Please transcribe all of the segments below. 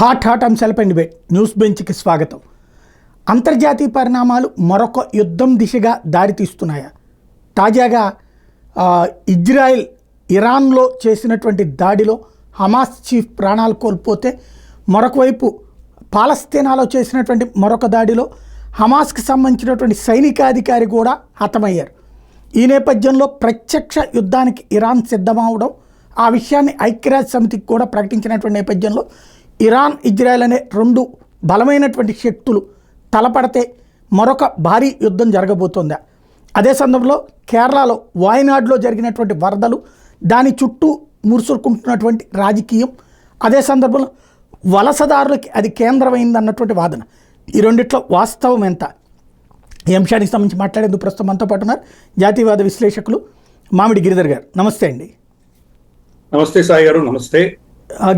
Hot అంశాలపై debate news బెంచ్కి స్వాగతం. అంతర్జాతీయ పరిణామాలు మరొక యుద్ధం దిశగా దారితీస్తున్నాయా? తాజాగా ఇజ్రాయెల్ ఇరాన్లో చేసినటువంటి దాడిలో హమాస్ చీఫ్ ప్రాణాలు కోల్పోతే, మరొక వైపు పాలస్తీనాలో చేసినటువంటి మరొక దాడిలో హమాస్కి సంబంధించినటువంటి సైనికాధికారి కూడా హతమయ్యారు. ఈ నేపథ్యంలో ప్రత్యక్ష యుద్ధానికి ఇరాన్ సిద్ధమవడం, ఆ విషయాన్ని ఐక్యరాజ్య సమితికి కూడా ప్రకటించినటువంటి నేపథ్యంలో ఇరాన్ ఇజ్రాయెల్ అనే రెండు బలమైనటువంటి శక్తులు తలపడితే మరొక భారీ యుద్ధం జరగబోతోందా? అదే సందర్భంలో కేరళలో వాయనాడ్లో జరిగినటువంటి వరదలు, దాని చుట్టూ మురుసుకుంటున్నటువంటి రాజకీయం, అదే సందర్భంలో వలసదారులకి అది కేంద్రమైంది అన్నటువంటి వాదన, ఈ రెండిట్లో వాస్తవం ఎంత? ఈ అంశానికి సంబంధించి మాట్లాడేందుకు ప్రస్తుతం మనతో పాటు ఉన్నారు జాతీయవాద విశ్లేషకులు మామిడి గిరిధర్ గారు. నమస్తే అండి. నమస్తే సాయి గారు. నమస్తే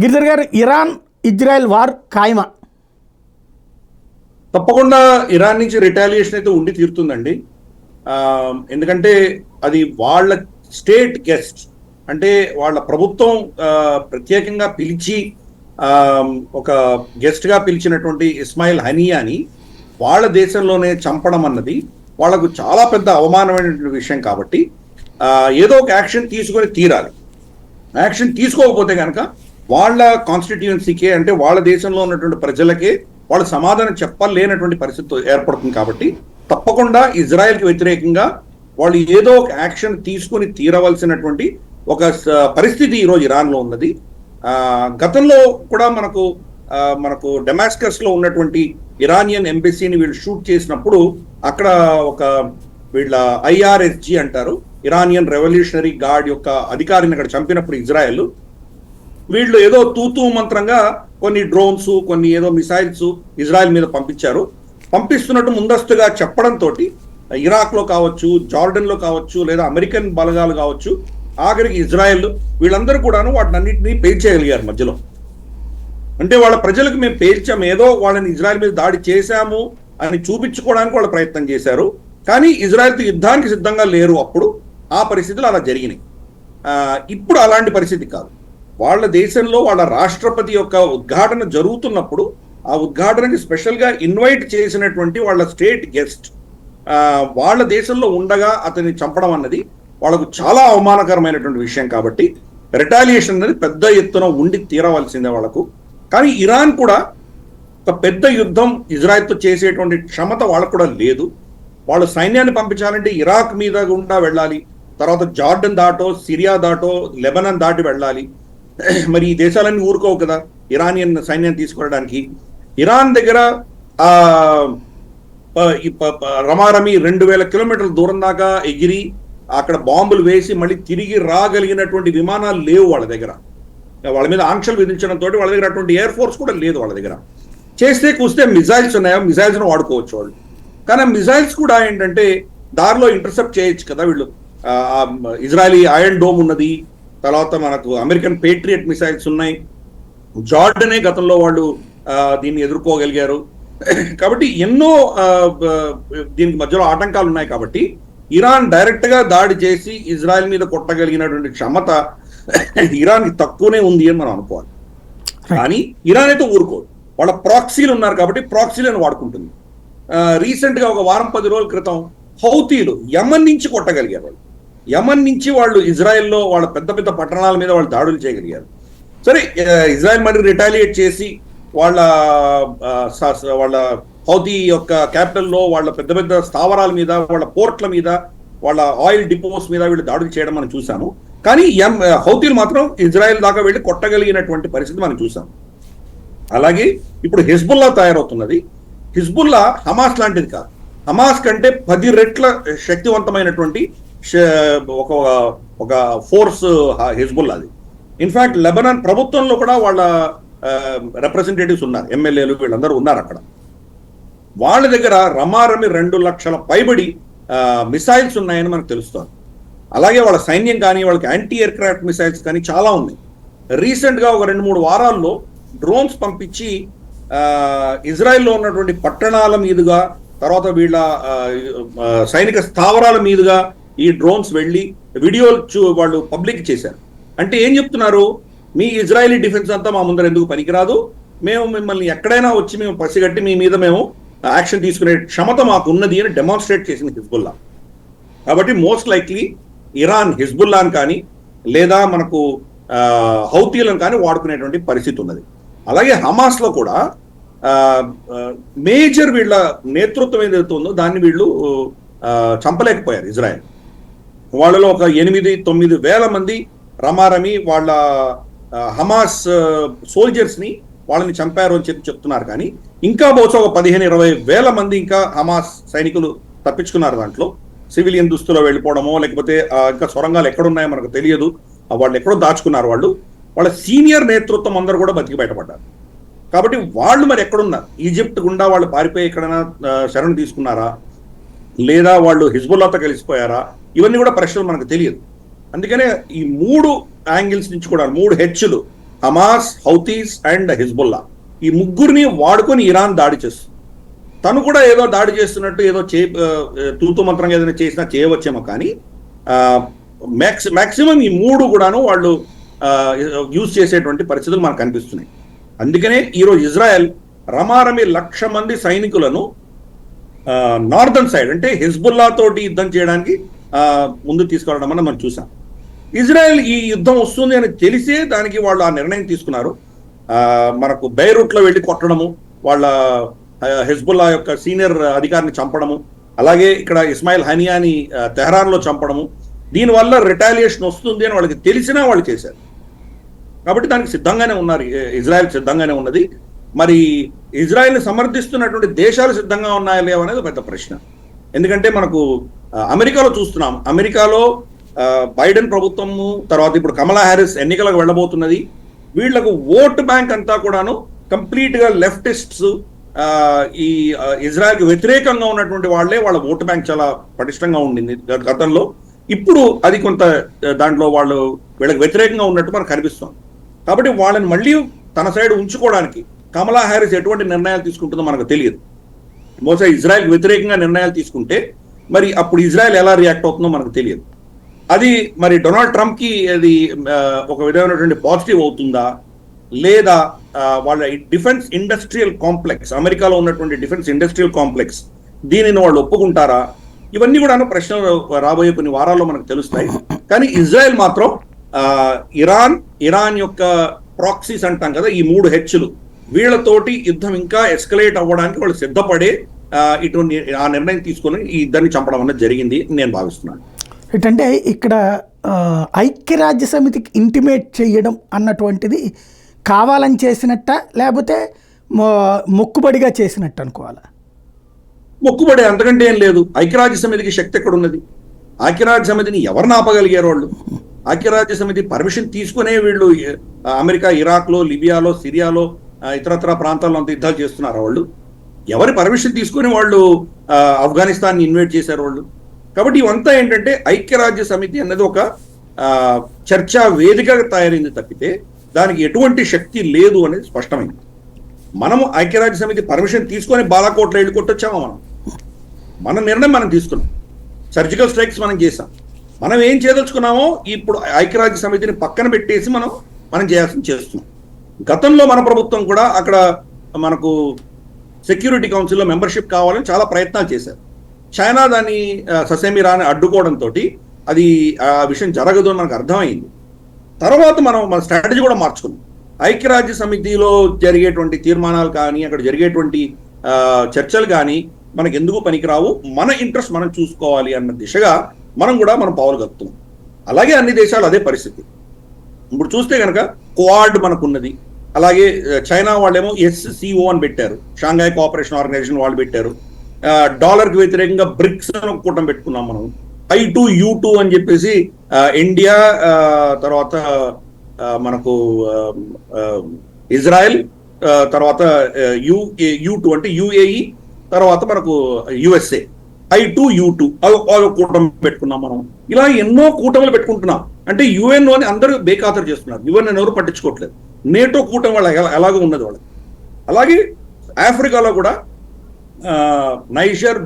గిరిధర్ గారు. ఇరాన్ ఇజ్రాయెల్ వార్ ఖాయమా? తప్పకుండా ఇరాన్ నుంచి రిటాలియేషన్ అయితే ఉండి తీరుతుందండి. ఎందుకంటే అది వాళ్ళ స్టేట్ గెస్ట్, అంటే వాళ్ళ ప్రభుత్వం ప్రత్యేకంగా పిలిచి ఒక గెస్ట్గా పిలిచినటువంటి ఇస్మాయిల్ హనియాని వాళ్ళ దేశంలోనే చంపడం అన్నది వాళ్ళకు చాలా పెద్ద అవమానమైనటువంటి విషయం. కాబట్టి ఏదో ఒక యాక్షన్ తీసుకొని తీరాలి. యాక్షన్ తీసుకోకపోతే కనుక వాళ్ళ కాన్స్టిట్యుయెన్సీకే, అంటే వాళ్ళ దేశంలో ఉన్నటువంటి ప్రజలకే వాళ్ళు సమాధానం చెప్పలేనటువంటి పరిస్థితి ఏర్పడుతుంది. కాబట్టి తప్పకుండా ఇజ్రాయెల్కి వ్యతిరేకంగా వాళ్ళు ఏదో ఒక యాక్షన్ తీసుకొని తీరవలసినటువంటి ఒక పరిస్థితి ఈరోజు ఇరాన్లో ఉన్నది. గతంలో కూడా మనకు డెమాస్కస్లో ఉన్నటువంటి ఇరానియన్ ఎంబసీని వీళ్ళు షూట్ చేసినప్పుడు అక్కడ ఒక వీళ్ళ IRSG అంటారు, ఇరానియన్ రెవల్యూషనరీ గార్డ్ యొక్క అధికారిని అక్కడ చంపినప్పుడు ఇజ్రాయెల్ వీళ్ళు ఏదో తూతూ మంత్రంగా కొన్ని డ్రోన్స్, కొన్ని ఏదో మిసైల్స్ ఇజ్రాయెల్ మీద పంపించారు. పంపిస్తున్నట్టు ముందస్తుగా చెప్పడంతో ఇరాక్లో కావచ్చు, జార్డన్లో కావచ్చు, లేదా అమెరికన్ బలగాలు కావచ్చు, ఆఖరికి ఇజ్రాయెల్ వీళ్ళందరూ కూడాను వాటిని అన్నింటినీ పేల్చేయగలిగారు మధ్యలో. అంటే వాళ్ళ ప్రజలకు మేము పేల్చాము, ఏదో వాళ్ళని ఇజ్రాయెల్ మీద దాడి చేశాము అని చూపించుకోవడానికి వాళ్ళు ప్రయత్నం చేశారు. కానీ ఇజ్రాయెల్తో యుద్ధానికి సిద్ధంగా లేరు. అప్పుడు ఆ పరిస్థితులు అలా జరిగినాయి. ఇప్పుడు అలాంటి పరిస్థితి కాదు. వాళ్ళ దేశంలో వాళ్ళ రాష్ట్రపతి యొక్క ఉద్ఘాటన జరుగుతున్నప్పుడు ఆ ఉద్ఘాటనకి స్పెషల్గా ఇన్వైట్ చేసినటువంటి వాళ్ళ స్టేట్ గెస్ట్ వాళ్ళ దేశంలో ఉండగా అతన్ని చంపడం అన్నది వాళ్ళకు చాలా అవమానకరమైనటువంటి విషయం. కాబట్టి రిటాలియేషన్ అనేది పెద్ద ఎత్తున ఉండి తీరవలసిందే వాళ్ళకు. కానీ ఇరాన్ కూడా ఒక పెద్ద యుద్ధం ఇజ్రాయెల్తో చేసేటువంటి క్షమత వాళ్ళకు కూడా లేదు. వాళ్ళు సైన్యాన్ని పంపించాలంటే ఇరాక్ మీద గుండా వెళ్ళాలి, తర్వాత జార్డన్ దాటో, సిరియా దాటో, లెబనాన్ దాటి వెళ్ళాలి. మరి ఈ దేశాలన్నీ ఊరుకోవు కదా ఇరానియన్ సైన్యాన్ని తీసుకురావడానికి. ఇరాన్ దగ్గర రమారమి 2000 కిలోమీటర్ల దూరం దాకా ఎగిరి అక్కడ బాంబులు వేసి మళ్ళీ తిరిగి రాగలిగినటువంటి విమానాలు లేవు వాళ్ళ దగ్గర. వాళ్ళ మీద ఆంక్షలు విధించడంతో వాళ్ళ దగ్గర అటువంటి ఎయిర్ ఫోర్స్ కూడా లేదు వాళ్ళ దగ్గర. చేస్తే కూస్తే మిజైల్స్ ఉన్నాయో, మిజైల్స్ను వాడుకోవచ్చు వాళ్ళు. కానీ మిజైల్స్ కూడా ఏంటంటే దారిలో ఇంటర్సెప్ట్ చేయొచ్చు కదా వీళ్ళు. ఇజ్రాయలీ ఐరన్ డోమ్ ఉన్నది, తర్వాత మనకు అమెరికన్ పేట్రియట్ మిసైల్స్ ఉన్నాయి. జార్డనే గతంలో వాళ్ళు దీన్ని ఎదుర్కోగలిగారు. కాబట్టి ఎన్నో దీనికి మధ్యలో ఆటంకాలు ఉన్నాయి. కాబట్టి ఇరాన్ డైరెక్ట్గా దాడి చేసి ఇజ్రాయెల్ మీద కొట్టగలిగినటువంటి క్షమత ఇరాన్కి తక్కువనే ఉంది అని మనం అనుకోవాలి. కానీ ఇరాన్ అయితే ఊరుకోదు. వాళ్ళ ప్రాక్సీలు ఉన్నారు కాబట్టి ప్రాక్సీలను వాడుకుంటుంది. రీసెంట్గా ఒక వారం 10 రోజుల క్రితం హౌతీలు యమన్ నుంచి కొట్టగలిగారు. వాళ్ళు యమన్ నుంచి వాళ్ళు ఇజ్రాయెల్లో వాళ్ళ పెద్ద పెద్ద పట్టణాల మీద వాళ్ళు దాడులు చేయగలిగారు. సరే, ఇజ్రాయెల్ మరి రిటాలియేట్ చేసి వాళ్ళ హౌతీ యొక్క క్యాపిటల్లో వాళ్ళ పెద్ద పెద్ద స్థావరాల మీద, వాళ్ళ పోర్ట్ల మీద, వాళ్ళ ఆయిల్ డిపోస్ మీద వీళ్ళు దాడులు చేయడం మనం చూసాము. కానీ హౌతీలు మాత్రం ఇజ్రాయెల్ దాకా వెళ్ళి కొట్టగలిగినటువంటి పరిస్థితి మనం చూసాం. అలాగే ఇప్పుడు హిజ్బుల్లా తయారవుతున్నది. హిజ్బుల్లా హమాస్ లాంటిది కాదు. హమాస్ కంటే 10 రెట్ల శక్తివంతమైనటువంటి ఒక ఫోర్స్ హిజ్బుల్లాది. ఇన్ఫాక్ట్ లెబనాన్ ప్రభుత్వంలో కూడా వాళ్ళ రిప్రజెంటేటివ్స్ ఉన్నారు, ఎమ్మెల్యేలు వీళ్ళందరూ ఉన్నారు అక్కడ. వాళ్ళ దగ్గర రమారమి 2 లక్షల పైబడి మిసైల్స్ ఉన్నాయని మనకు తెలుస్తుంది. అలాగే వాళ్ళ సైన్యం కానీ, వాళ్ళకి యాంటీ ఎయిర్ క్రాఫ్ట్ మిసైల్స్ కానీ చాలా ఉన్నాయి. రీసెంట్గా ఒక 2-3 వారాల్లో డ్రోన్స్ పంపించి ఇజ్రాయెల్లో ఉన్నటువంటి పట్టణాల మీదుగా, తర్వాత వీళ్ళ సైనిక స్థావరాల మీదుగా ఈ డ్రోన్స్ వెళ్ళి వీడియోలు వాళ్ళు పబ్లిక్ చేశారు. అంటే ఏం చెప్తున్నారు? మీ ఇజ్రాయలీ డిఫెన్స్ అంతా మా ముందర ఎందుకు పనికిరాదు, మేము మిమ్మల్ని ఎక్కడైనా వచ్చి మేము పసిగట్టి మీ మీద మేము యాక్షన్ తీసుకునే క్షమత మాకు ఉన్నది అని డెమాన్స్ట్రేట్ చేసింది హిజ్బుల్లా. కాబట్టి మోస్ట్ లైక్లీ ఇరాన్ హిజ్బుల్లాని కానీ లేదా మనకు హౌతీలను కానీ వాడుకునేటువంటి పరిస్థితి ఉన్నది. అలాగే హమాస్లో కూడా మేజర్ వీళ్ళ నేతృత్వం ఏదైతే ఉందో దాన్ని వీళ్ళు చంపలేకపోయారు ఇజ్రాయెల్. వాళ్ళలో ఒక 8-9 వేల మంది రమారమి వాళ్ళ హమాస్ సోల్జర్స్ని వాళ్ళని చంపారు అని చెప్తున్నారు. కానీ ఇంకా బహుశా ఒక 15-20 వేల మంది ఇంకా హమాస్ సైనికులు తప్పించుకున్నారు. దాంట్లో సివిలియన్ దుస్తులో వెళ్ళిపోవడమో లేకపోతే ఇంకా సొరంగాలు ఎక్కడున్నాయో మనకు తెలియదు, వాళ్ళు ఎక్కడో దాచుకున్నారు. వాళ్ళ సీనియర్ నేతృత్వం అందరూ కూడా బతికి బయటపడ్డారు. కాబట్టి వాళ్ళు మరి ఎక్కడున్నారు? ఈజిప్ట్ గుండా వాళ్ళు పారిపోయి ఎక్కడైనా శరణు తీసుకున్నారా, లేదా వాళ్ళు హిజ్బుల్లాతో కలిసిపోయారా? ఇవన్నీ కూడా ప్రశ్నలు మనకు తెలియదు. అందుకనే ఈ 3 యాంగిల్స్ నుంచి కూడా 3 హెచ్లు, హమాస్, హౌతీస్ అండ్ హిజ్బుల్లా, ఈ ముగ్గురిని వాడుకొని ఇరాన్ దాడి చేస్తుంది. తను కూడా ఏదో దాడి చేస్తున్నట్టు ఏదో తూతు మంత్రంగా ఏదైనా చేసినా చేయవచ్చేమో, కానీ మ్యాక్సిమం ఈ 3 కూడాను వాళ్ళు యూజ్ చేసేటువంటి పరిస్థితులు మనకు కనిపిస్తున్నాయి. అందుకనే ఈరోజు ఇజ్రాయెల్ రమారమి 1,00,000 మంది సైనికులను నార్దర్న్ సైడ్ అంటే హిజ్బుల్లా తోటి యుద్ధం చేయడానికి ముందు తీసుకురావడం అని మనం చూసాం. ఇజ్రాయెల్ ఈ యుద్ధం వస్తుంది అని తెలిసే దానికి వాళ్ళు ఆ నిర్ణయం తీసుకున్నారు. మనకు బెయిరూట్లో వెళ్ళి కొట్టడము, వాళ్ళ హిజ్బుల్లా యొక్క సీనియర్ అధికారిని చంపడము, అలాగే ఇక్కడ ఇస్మాయిల్ హనియాని తెహరాన్లో చంపడము, దీనివల్ల రిటాలియేషన్ వస్తుంది అని వాళ్ళకి తెలిసినా వాళ్ళు చేశారు. కాబట్టి దానికి సిద్ధంగానే ఉన్నారు, ఇజ్రాయెల్ సిద్ధంగానే ఉన్నది. మరి ఇజ్రాయెల్ని సమర్థిస్తున్నటువంటి దేశాలు సిద్ధంగా ఉన్నాయా లేవా అనేది పెద్ద ప్రశ్న. ఎందుకంటే మనకు అమెరికాలో చూస్తున్నాం, అమెరికాలో బైడెన్ ప్రభుత్వము తర్వాత ఇప్పుడు కమలా హ్యారిస్ ఎన్నికలకు వెళ్ళబోతున్నది. వీళ్లకు ఓట్ బ్యాంక్ అంతా కూడాను కంప్లీట్ గా లెఫ్టిస్ట్స్, ఈ ఇజ్రాయెల్కి వ్యతిరేకంగా ఉన్నటువంటి వాళ్ళే వాళ్ళ ఓట్ బ్యాంక్ చాలా పటిష్టంగా ఉండింది గతంలో. ఇప్పుడు అది కొంత దాంట్లో వాళ్ళు వీళ్ళకి వ్యతిరేకంగా ఉన్నట్టు మనకు కనిపిస్తుంది. కాబట్టి వాళ్ళని మళ్ళీ తన సైడ్ ఉంచుకోవడానికి కమలా హ్యారిస్ ఎటువంటి నిర్ణయాలు తీసుకుంటుందో మనకు తెలియదు. బహుశా ఇజ్రాయెల్కి వ్యతిరేకంగా నిర్ణయాలు తీసుకుంటే మరి అప్పుడు ఇజ్రాయెల్ ఎలా రియాక్ట్ అవుతుందో మనకు తెలియదు. అది మరి డొనాల్డ్ ట్రంప్కి అది ఒక విధమైనటువంటి పాజిటివ్ అవుతుందా, లేదా వాళ్ళ డిఫెన్స్ ఇండస్ట్రియల్ కాంప్లెక్స్, అమెరికాలో ఉన్నటువంటి డిఫెన్స్ ఇండస్ట్రియల్ కాంప్లెక్స్, దీనిని వాళ్ళు ఒప్పుకుంటారా? ఇవన్నీ కూడా ప్రశ్నలు రాబోయే కొన్ని వారాల్లో మనకు తెలుస్తాయి. కానీ ఇజ్రాయెల్ మాత్రం ఇరాన్ యొక్క ప్రాక్సీస్ అంటాం కదా, ఈ 3 హెచ్లు, వీళ్ళతోటి యుద్ధం ఇంకా ఎస్కలేట్ అవ్వడానికి వాళ్ళు సిద్ధపడే ఇటువంటి ఆ నిర్ణయం తీసుకొని ఈ ఇద్దరిని చంపడం అనేది జరిగింది నేను భావిస్తున్నాను. ఏంటంటే ఇక్కడ ఐక్యరాజ్య సమితికి ఇంటిమేట్ చేయడం అన్నటువంటిది కావాలని చేసినట్ట, లేకపోతే మొక్కుబడిగా చేసినట్టు అనుకోవాలా? మొక్కుబడి, అంతకంటే ఏం లేదు. ఐక్యరాజ్య సమితికి శక్తి ఎక్కడ ఉన్నది? ఐక్యరాజ్య సమితిని ఎవరిని ఆపగలిగారు వాళ్ళు? ఐక్యరాజ్య సమితి పర్మిషన్ తీసుకునే వీళ్ళు అమెరికా ఇరాక్లో, లిబియాలో, సిరియాలో, ఇతరత్ర ప్రాంతాల్లో అంత యుద్ధాలు చేస్తున్నారు. వాళ్ళు ఎవరి పర్మిషన్ తీసుకుని వాళ్ళు ఆఫ్ఘనిస్తాన్ని ఇన్వైట్ చేశారు వాళ్ళు. కాబట్టి ఇవంతా ఏంటంటే ఐక్యరాజ్య సమితి అన్నది ఒక చర్చా వేదికగా తయారైంది తప్పితే దానికి ఎటువంటి శక్తి లేదు అనేది స్పష్టమైంది. మనము ఐక్యరాజ్య సమితి పర్మిషన్ తీసుకొని బాలాకోట్లో వెళ్ళి కొట్టొచ్చామా? మన నిర్ణయం మనం తీసుకున్నాం, సర్జికల్ స్ట్రైక్స్ మనం చేసాం. మనం ఏం చేయదలుచుకున్నామో ఇప్పుడు ఐక్యరాజ్య సమితిని పక్కన పెట్టేసి మనం చేయాల్సింది చేస్తున్నాం. గతంలో మన ప్రభుత్వం కూడా అక్కడ మనకు సెక్యూరిటీ కౌన్సిల్లో మెంబర్షిప్ కావాలని చాలా ప్రయత్నాలు చేశారు. చైనా దాన్ని ససేమిరాని అడ్డుకోవడంతో అది ఆ విషయం జరగదు అని మనకు అర్థమైంది. తర్వాత మన స్ట్రాటజీ కూడా మార్చుకున్నాం. ఐక్యరాజ్య సమితిలో జరిగేటువంటి తీర్మానాలు కానీ అక్కడ జరిగేటువంటి చర్చలు కానీ మనకు ఎందుకు పనికిరావు, మన ఇంట్రెస్ట్ మనం చూసుకోవాలి అన్న దిశగా మనం పావులు కలుపుతున్నాం. అలాగే అన్ని దేశాలు అదే పరిస్థితి. ఇప్పుడు చూస్తే కనుక క్వాడ్ మనకున్నది, అలాగే చైనా వాళ్ళేమో SCO అని పెట్టారు, షాంఘై కోఆపరేషన్ ఆర్గనైజేషన్ వాళ్ళు పెట్టారు. డాలర్కి వ్యతిరేకంగా బ్రిక్స్ అని ఒక కూటమి పెట్టుకున్నాం మనం. I2U2 అని చెప్పేసి ఇండియా, తర్వాత మనకు ఇజ్రాయెల్, తర్వాత U2 అంటే UAE, తర్వాత మనకు USA. I2U2 కూటమి పెట్టుకున్నాం మనం. ఇలా ఎన్నో కూటములు పెట్టుకుంటున్నాం. అంటే UN అని అందరూ బేఖాతరు చేస్తున్నారు. UN ఎవరు పట్టించుకోవట్లేదు. నేటో కూటమి వాళ్ళ ఎలాగో ఉన్నది వాళ్ళకి. అలాగే ఆఫ్రికాలో కూడా నైజర్,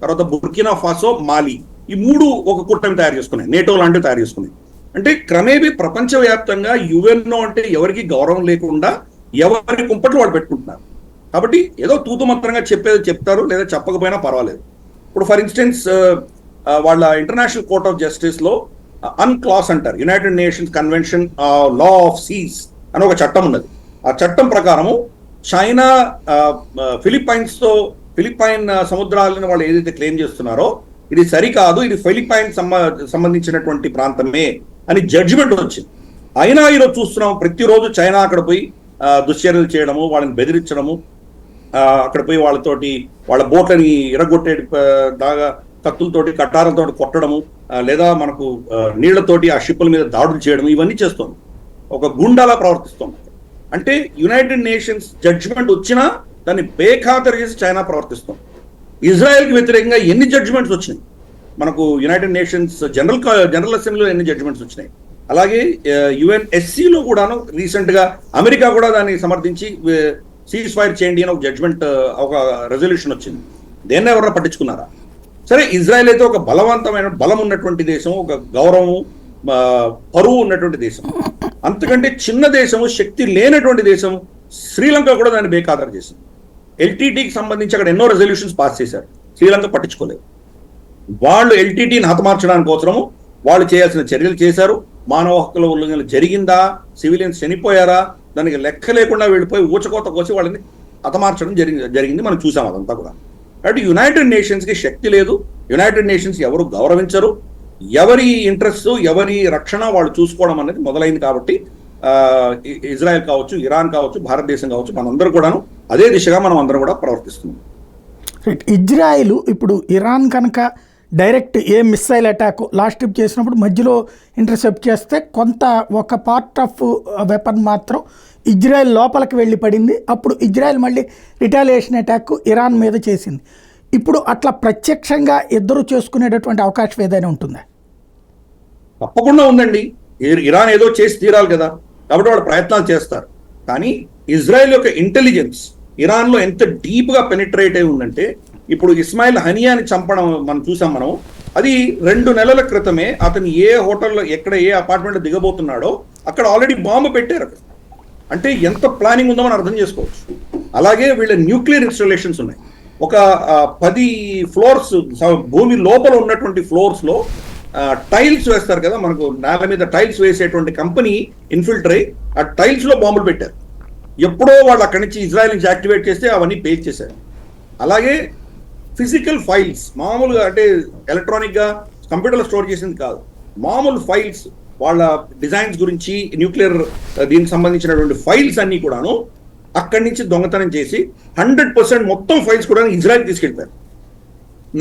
తర్వాత బుర్కినా ఫాసో, మాలి, ఈ 3 ఒక కూటమి తయారు చేసుకున్నాయి, నేటో లాంటివి తయారు చేసుకున్నాయి. అంటే క్రమేపీ ప్రపంచవ్యాప్తంగా యుఎన్ఓ అంటే ఎవరికి గౌరవం లేకుండా ఎవరి కుంపట్లు వాళ్ళు పెట్టుకుంటున్నారు. కాబట్టి ఏదో తూతు మంత్రంగా చెప్పేది చెప్తారు, లేదా చెప్పకపోయినా పర్వాలేదు. ఇప్పుడు ఫర్ ఇన్స్టెన్స్ వాళ్ళ ఇంటర్నేషనల్ కోర్ట్ ఆఫ్ జస్టిస్ లో అన్క్లాస్ అంటారు, United Nations convention law of seas అని ఒక చట్టం ఉన్నది. ఆ చట్టం ప్రకారము చైనా ఫిలిప్పైన్ సముద్రాలను వాళ్ళు ఏదైతే క్లెయిమ్ చేస్తున్నారో ఇది సరికాదు, ఇది ఫిలిప్పైన్ సంబంధించినటువంటి ప్రాంతమే అని జడ్జిమెంట్ వచ్చింది. అయినా ఈరోజు చూస్తున్నాం ప్రతిరోజు చైనా అక్కడ పోయి దుశ్చర్యలు చేయడము, వాళ్ళని బెదిరించడము, అక్కడ పోయి వాళ్ళ బోట్లని ఇరగొట్టే దాగా కత్తులతోటి కట్టారలతోటి కొట్టడము, లేదా మనకు నీళ్లతోటి ఆ షిప్పుల మీద దాడులు చేయడం, ఇవన్నీ చేస్తుంది. ఒక గుండాలా ప్రవర్తిస్తుంది. అంటే యునైటెడ్ నేషన్స్ జడ్జిమెంట్ వచ్చినా దాన్ని బేఖాతరు చేసి చైనా ప్రవర్తిస్తుంది. ఇజ్రాయెల్కి వ్యతిరేకంగా ఎన్ని జడ్జిమెంట్స్ వచ్చినాయి, మనకు యునైటెడ్ నేషన్స్ జనరల్ అసెంబ్లీలో ఎన్ని జడ్జిమెంట్స్ వచ్చినాయి, అలాగే UNSCలో కూడాను రీసెంట్గా అమెరికా కూడా దాన్ని సమర్థించి సీజ్ ఫైర్ చేయండి అని ఒక జడ్జిమెంట్, ఒక రెజల్యూషన్ వచ్చింది. దేన్ని ఎవరైనా పట్టించుకున్నారా? సరే, ఇజ్రాయెల్ అయితే ఒక బలవంతమైన బలం ఉన్నటువంటి దేశం, ఒక గౌరవము పరువు ఉన్నటువంటి దేశం. అంతకంటే చిన్న దేశము, శక్తి లేనటువంటి దేశం శ్రీలంక కూడా దాన్ని బేఖాతరు చేసింది. LTTకి సంబంధించి అక్కడ ఎన్నో రెజల్యూషన్స్ పాస్ చేశారు, శ్రీలంక పట్టించుకోలేదు. వాళ్ళు LTTని హతమార్చడానికి కోసము వాళ్ళు చేయాల్సిన చర్యలు చేశారు. మానవ హక్కుల ఉల్లంఘన జరిగిందా, సివిలియన్స్ చనిపోయారా, దానికి లెక్క లేకుండా వెళ్ళిపోయి ఊచకోత కోసి వాళ్ళని హతమార్చడం జరిగింది. మనం చూసాం అదంతా కూడా. కాబట్టి యునైటెడ్ నేషన్స్కి శక్తి లేదు, యునైటెడ్ నేషన్స్ ఎవరు గౌరవించరు, ఎవరి ఇంట్రెస్ట్ ఎవరి రక్షణ వాళ్ళు చూసుకోవడం అనేది మొదలైంది. కాబట్టి ఇజ్రాయెల్ కావచ్చు, ఇరాన్ కావచ్చు, భారతదేశం కావచ్చు, మనందరూ కూడాను అదే దిశగా మనం అందరం కూడా ప్రవర్తిస్తున్నాం. ఇజ్రాయెల్ ఇప్పుడు ఇరాన్ కనుక డైరెక్ట్ ఏ మిస్సైల్ అటాక్ లాస్ట్ ట్రిప్ చేసినప్పుడు మధ్యలో ఇంటర్సెప్ట్ చేస్తే కొంత ఒక పార్ట్ ఆఫ్ వెపన్ మాత్రం ఇజ్రాయెల్ లోపలికి వెళ్ళి పడింది. అప్పుడు ఇజ్రాయెల్ మళ్ళీ రిటాలియేషన్ అటాక్ ఇరాన్ మీద చేసింది. ఇప్పుడు అట్లా ప్రత్యక్షంగా ఇద్దరు చేసుకునేటటువంటి అవకాశం ఏదైనా ఉంటుందా? తప్పకుండా ఉందండి. ఇరాన్ ఏదో చేసి తీరాలి కదా, కాబట్టి వాళ్ళు ప్రయత్నాలు చేస్తారు. కానీ ఇజ్రాయెల్ యొక్క ఇంటెలిజెన్స్ ఇరాన్లో ఎంత డీప్గా పెనిట్రేట్ అయి ఉందంటే, ఇప్పుడు ఇస్మాయిల్ హనియాని చంపడం మనం చూసాం. అది 2 నెలల క్రితమే అతను ఏ హోటల్లో ఎక్కడ ఏ అపార్ట్మెంట్లో దిగబోతున్నాడో అక్కడ ఆల్రెడీ బాంబు పెట్టారు. అక్కడ అంటే ఎంత ప్లానింగ్ ఉందో మనం అర్థం చేసుకోవచ్చు. అలాగే వీళ్ళ న్యూక్లియర్ ఇన్స్టాలేషన్స్ ఉన్నాయి. ఒక 10 ఫ్లోర్స్ భూమి లోపల ఉన్నటువంటి ఫ్లోర్స్లో టైల్స్ వేస్తారు కదా, మనకు నేల మీద టైల్స్ వేసేటువంటి కంపెనీ ఇన్ఫిల్టర్ అయ్యి ఆ టైల్స్లో బాంబులు పెట్టారు. ఎప్పుడో వాళ్ళు అక్కడి నుంచి ఇజ్రాయెల్ నుంచి యాక్టివేట్ చేస్తే అవన్నీ పేజ్ చేశారు. అలాగే ఫిజికల్ ఫైల్స్, మామూలుగా అంటే ఎలక్ట్రానిక్గా కంప్యూటర్లో స్టోర్ చేసింది కాదు, మామూలు ఫైల్స్, వాళ్ళ డిజైన్స్ గురించి న్యూక్లియర్ దీనికి సంబంధించినటువంటి ఫైల్స్ అన్నీ కూడాను అక్కడి నుంచి దొంగతనం చేసి 100% మొత్తం ఫైల్స్ కూడా ఇజ్రాయెల్ తీసుకెళ్ళిపోయారు.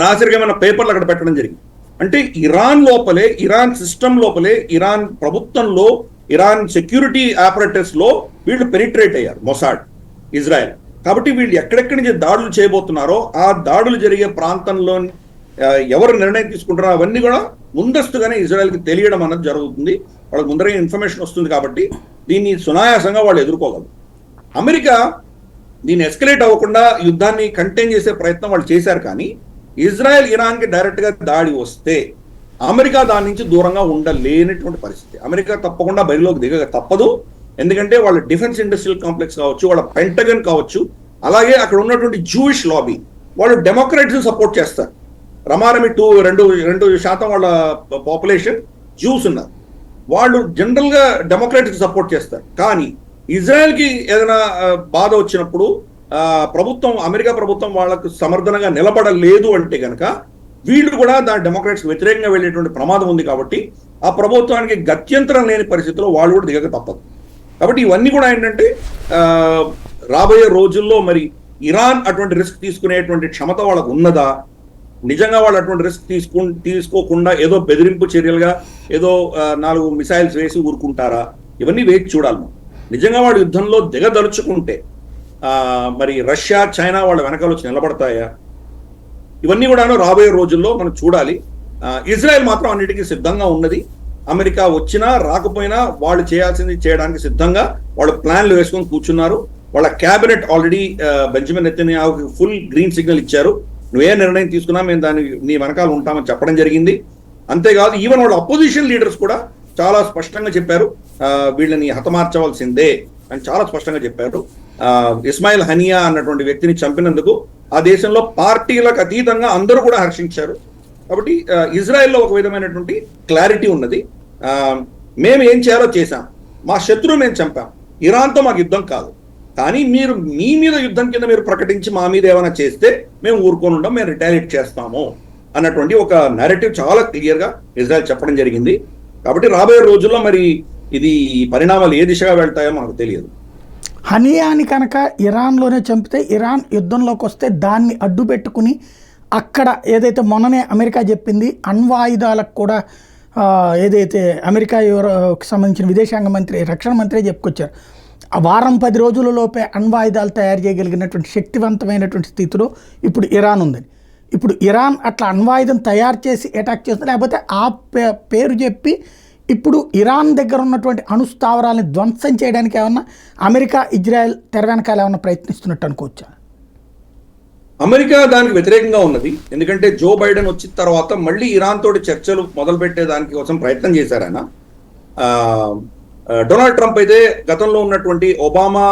నాసిరగా మన పేపర్లు అక్కడ పెట్టడం జరిగింది. అంటే ఇరాన్ లోపలే, ఇరాన్ సిస్టమ్ లోపలే, ఇరాన్ ప్రభుత్వంలో, ఇరాన్ సెక్యూరిటీ ఆపరేటర్స్ లో వీళ్ళు పెనిట్రేట్ అయ్యారు, మొసాడ్, ఇజ్రాయెల్. కాబట్టి వీళ్ళు ఎక్కడెక్కడి నుంచి దాడులు చేయబోతున్నారో ఆ దాడులు జరిగే ప్రాంతంలో ఎవరు నిర్ణయం తీసుకుంటారో అవన్నీ కూడా ముందస్తుగానే ఇజ్రాయెల్కి తెలియడం అన్నది జరుగుతుంది. వాళ్ళకి ముందరే ఇన్ఫర్మేషన్ వస్తుంది. కాబట్టి దీన్ని సునాయాసంగా వాళ్ళు ఎదుర్కోగలరు. అమెరికా దీన్ని ఎస్కలేట్ అవ్వకుండా యుద్ధాన్ని కంటైన్ చేసే ప్రయత్నం వాళ్ళు చేశారు. కానీ ఇజ్రాయెల్ ఇరాన్కి డైరెక్ట్గా దాడి వస్తే అమెరికా దాని నుంచి దూరంగా ఉండలేనటువంటి పరిస్థితి. అమెరికా తప్పకుండా బరిలోకి దిగక తప్పదు. ఎందుకంటే వాళ్ళ డిఫెన్స్ ఇండస్ట్రియల్ కాంప్లెక్స్ కావచ్చు, వాళ్ళ పెంటగన్ కావచ్చు, అలాగే అక్కడ ఉన్నటువంటి జూయిష్ లాబీ, వాళ్ళు డెమోక్రాట్స్ సపోర్ట్ చేస్తారు. రమారమి 2% వాళ్ళ పాపులేషన్ జూస్ ఉన్నారు. వాళ్ళు జనరల్గా డెమోక్రాట్స్ సపోర్ట్ చేస్తారు. కానీ ఇజ్రాయెల్కి ఏదైనా బాధ వచ్చినప్పుడు ప్రభుత్వం, అమెరికా ప్రభుత్వం వాళ్ళకు సమర్థనగా నిలబడలేదు అంటే కనుక వీళ్ళు కూడా దాని డెమోక్రాట్స్కి వ్యతిరేకంగా వెళ్ళేటువంటి ప్రమాదం ఉంది. కాబట్టి ఆ ప్రభుత్వానికి గత్యంతరం లేని పరిస్థితిలో వాళ్ళు కూడా దిగక తప్పదు. కాబట్టి ఇవన్నీ కూడా ఏంటంటే రాబోయే రోజుల్లో మరి ఇరాన్ అటువంటి రిస్క్ తీసుకునేటువంటి క్షమత వాళ్ళకు ఉన్నదా, నిజంగా వాళ్ళు అటువంటి రిస్క్ తీసుకోకుండా ఏదో బెదిరింపు చర్యలుగా ఏదో 4 మిసైల్స్ వేసి ఊరుకుంటారా, ఇవన్నీ వేచి చూడాలి. నిజంగా వాళ్ళు యుద్ధంలో దిగదలుచుకుంటే మరి రష్యా, చైనా వాళ్ళ వెనకాల వచ్చి నిలబడతాయా, ఇవన్నీ కూడాను రాబోయే రోజుల్లో మనం చూడాలి. ఇజ్రాయెల్ మాత్రం అన్నిటికీ సిద్ధంగా ఉన్నది. అమెరికా వచ్చినా రాకపోయినా వాళ్ళు చేయాల్సింది చేయడానికి సిద్ధంగా వాళ్ళు ప్లాన్లు వేసుకొని కూర్చున్నారు. వాళ్ళ క్యాబినెట్ ఆల్రెడీ బెంజమిన్ నెతన్యాహుకి ఫుల్ గ్రీన్ సిగ్నల్ ఇచ్చారు. నువ్వే నిర్ణయం తీసుకున్నా మేము నీ వెనకాల ఉంటామని చెప్పడం జరిగింది. అంతేకాదు ఈవెన్ వాళ్ళ అపోజిషన్ లీడర్స్ కూడా చాలా స్పష్టంగా చెప్పారు, వీళ్ళని హతమార్చవలసిందే అని చాలా స్పష్టంగా చెప్పారు. ఇస్మాయిల్ హనియా అన్నటువంటి వ్యక్తిని చంపినందుకు ఆ దేశంలో పార్టీలకు అతీతంగా అందరూ కూడా హర్షించారు. కాబట్టి ఇజ్రాయెల్లో ఒక విధమైనటువంటి క్లారిటీ ఉన్నది. మేము ఏం చేయాలో చేశాం, మా శత్రువు మేము చంపాం, ఇరాన్తో మాకు యుద్ధం కాదు, కానీ మీరు మీ మీద యుద్ధం కింద మీరు ప్రకటించి మా మీద ఏమైనా చేస్తే మేము ఊరుకొని ఉండం, మేము రిటాలియేట్ చేస్తాము అన్నటువంటి ఒక నెరేటివ్ చాలా క్లియర్గా ఇజ్రాయెల్ చెప్పడం జరిగింది. కాబట్టి రాబోయే రోజుల్లో మరి ఇది పరిణామాలు ఏ దిశగా వెళ్తాయో మనకు తెలియదు. హనియాని కనుక ఇరాన్లోనే చంపితే ఇరాన్ యుద్ధంలోకి వస్తే దాన్ని అడ్డు పెట్టుకుని అక్కడ ఏదైతే మొన్ననే అమెరికా చెప్పింది అణ్వాయుధాలకు కూడా ఏదైతే అమెరికా యూరోకి సంబంధించిన విదేశాంగ మంత్రి రక్షణ మంత్రి చెప్పుకొచ్చారు, ఆ వారం 10 రోజులలోపే అణ్వాయుధాలు తయారు చేయగలిగినటువంటి శక్తివంతమైనటువంటి స్థితిలో ఇప్పుడు ఇరాన్ ఉందని. ఇప్పుడు ఇరాన్ అట్లా అణ్వాయుధం తయారు చేసి అటాక్ చేస్తుంది, లేకపోతే ఆ పేరు చెప్పి ఇప్పుడు ఇరాన్ దగ్గర ఉన్నటువంటి అణుస్థావరాలను ధ్వంసం చేయడానికి ఏమన్నా అమెరికా ఇజ్రాయెల్ తెర వెనకాల ఏమన్నా ప్రయత్నిస్తున్నట్టు అనుకోవచ్చా? అమెరికా దానికి వ్యతిరేకంగా ఉన్నది. ఎందుకంటే జో బైడెన్ వచ్చిన తర్వాత మళ్ళీ ఇరాన్ తోటి చర్చలు మొదలు పెట్టే దానికి కోసం ప్రయత్నం చేశారు ఆయన. డొనాల్డ్ ట్రంప్ అయితే గతంలో ఉన్నటువంటి ఒబామా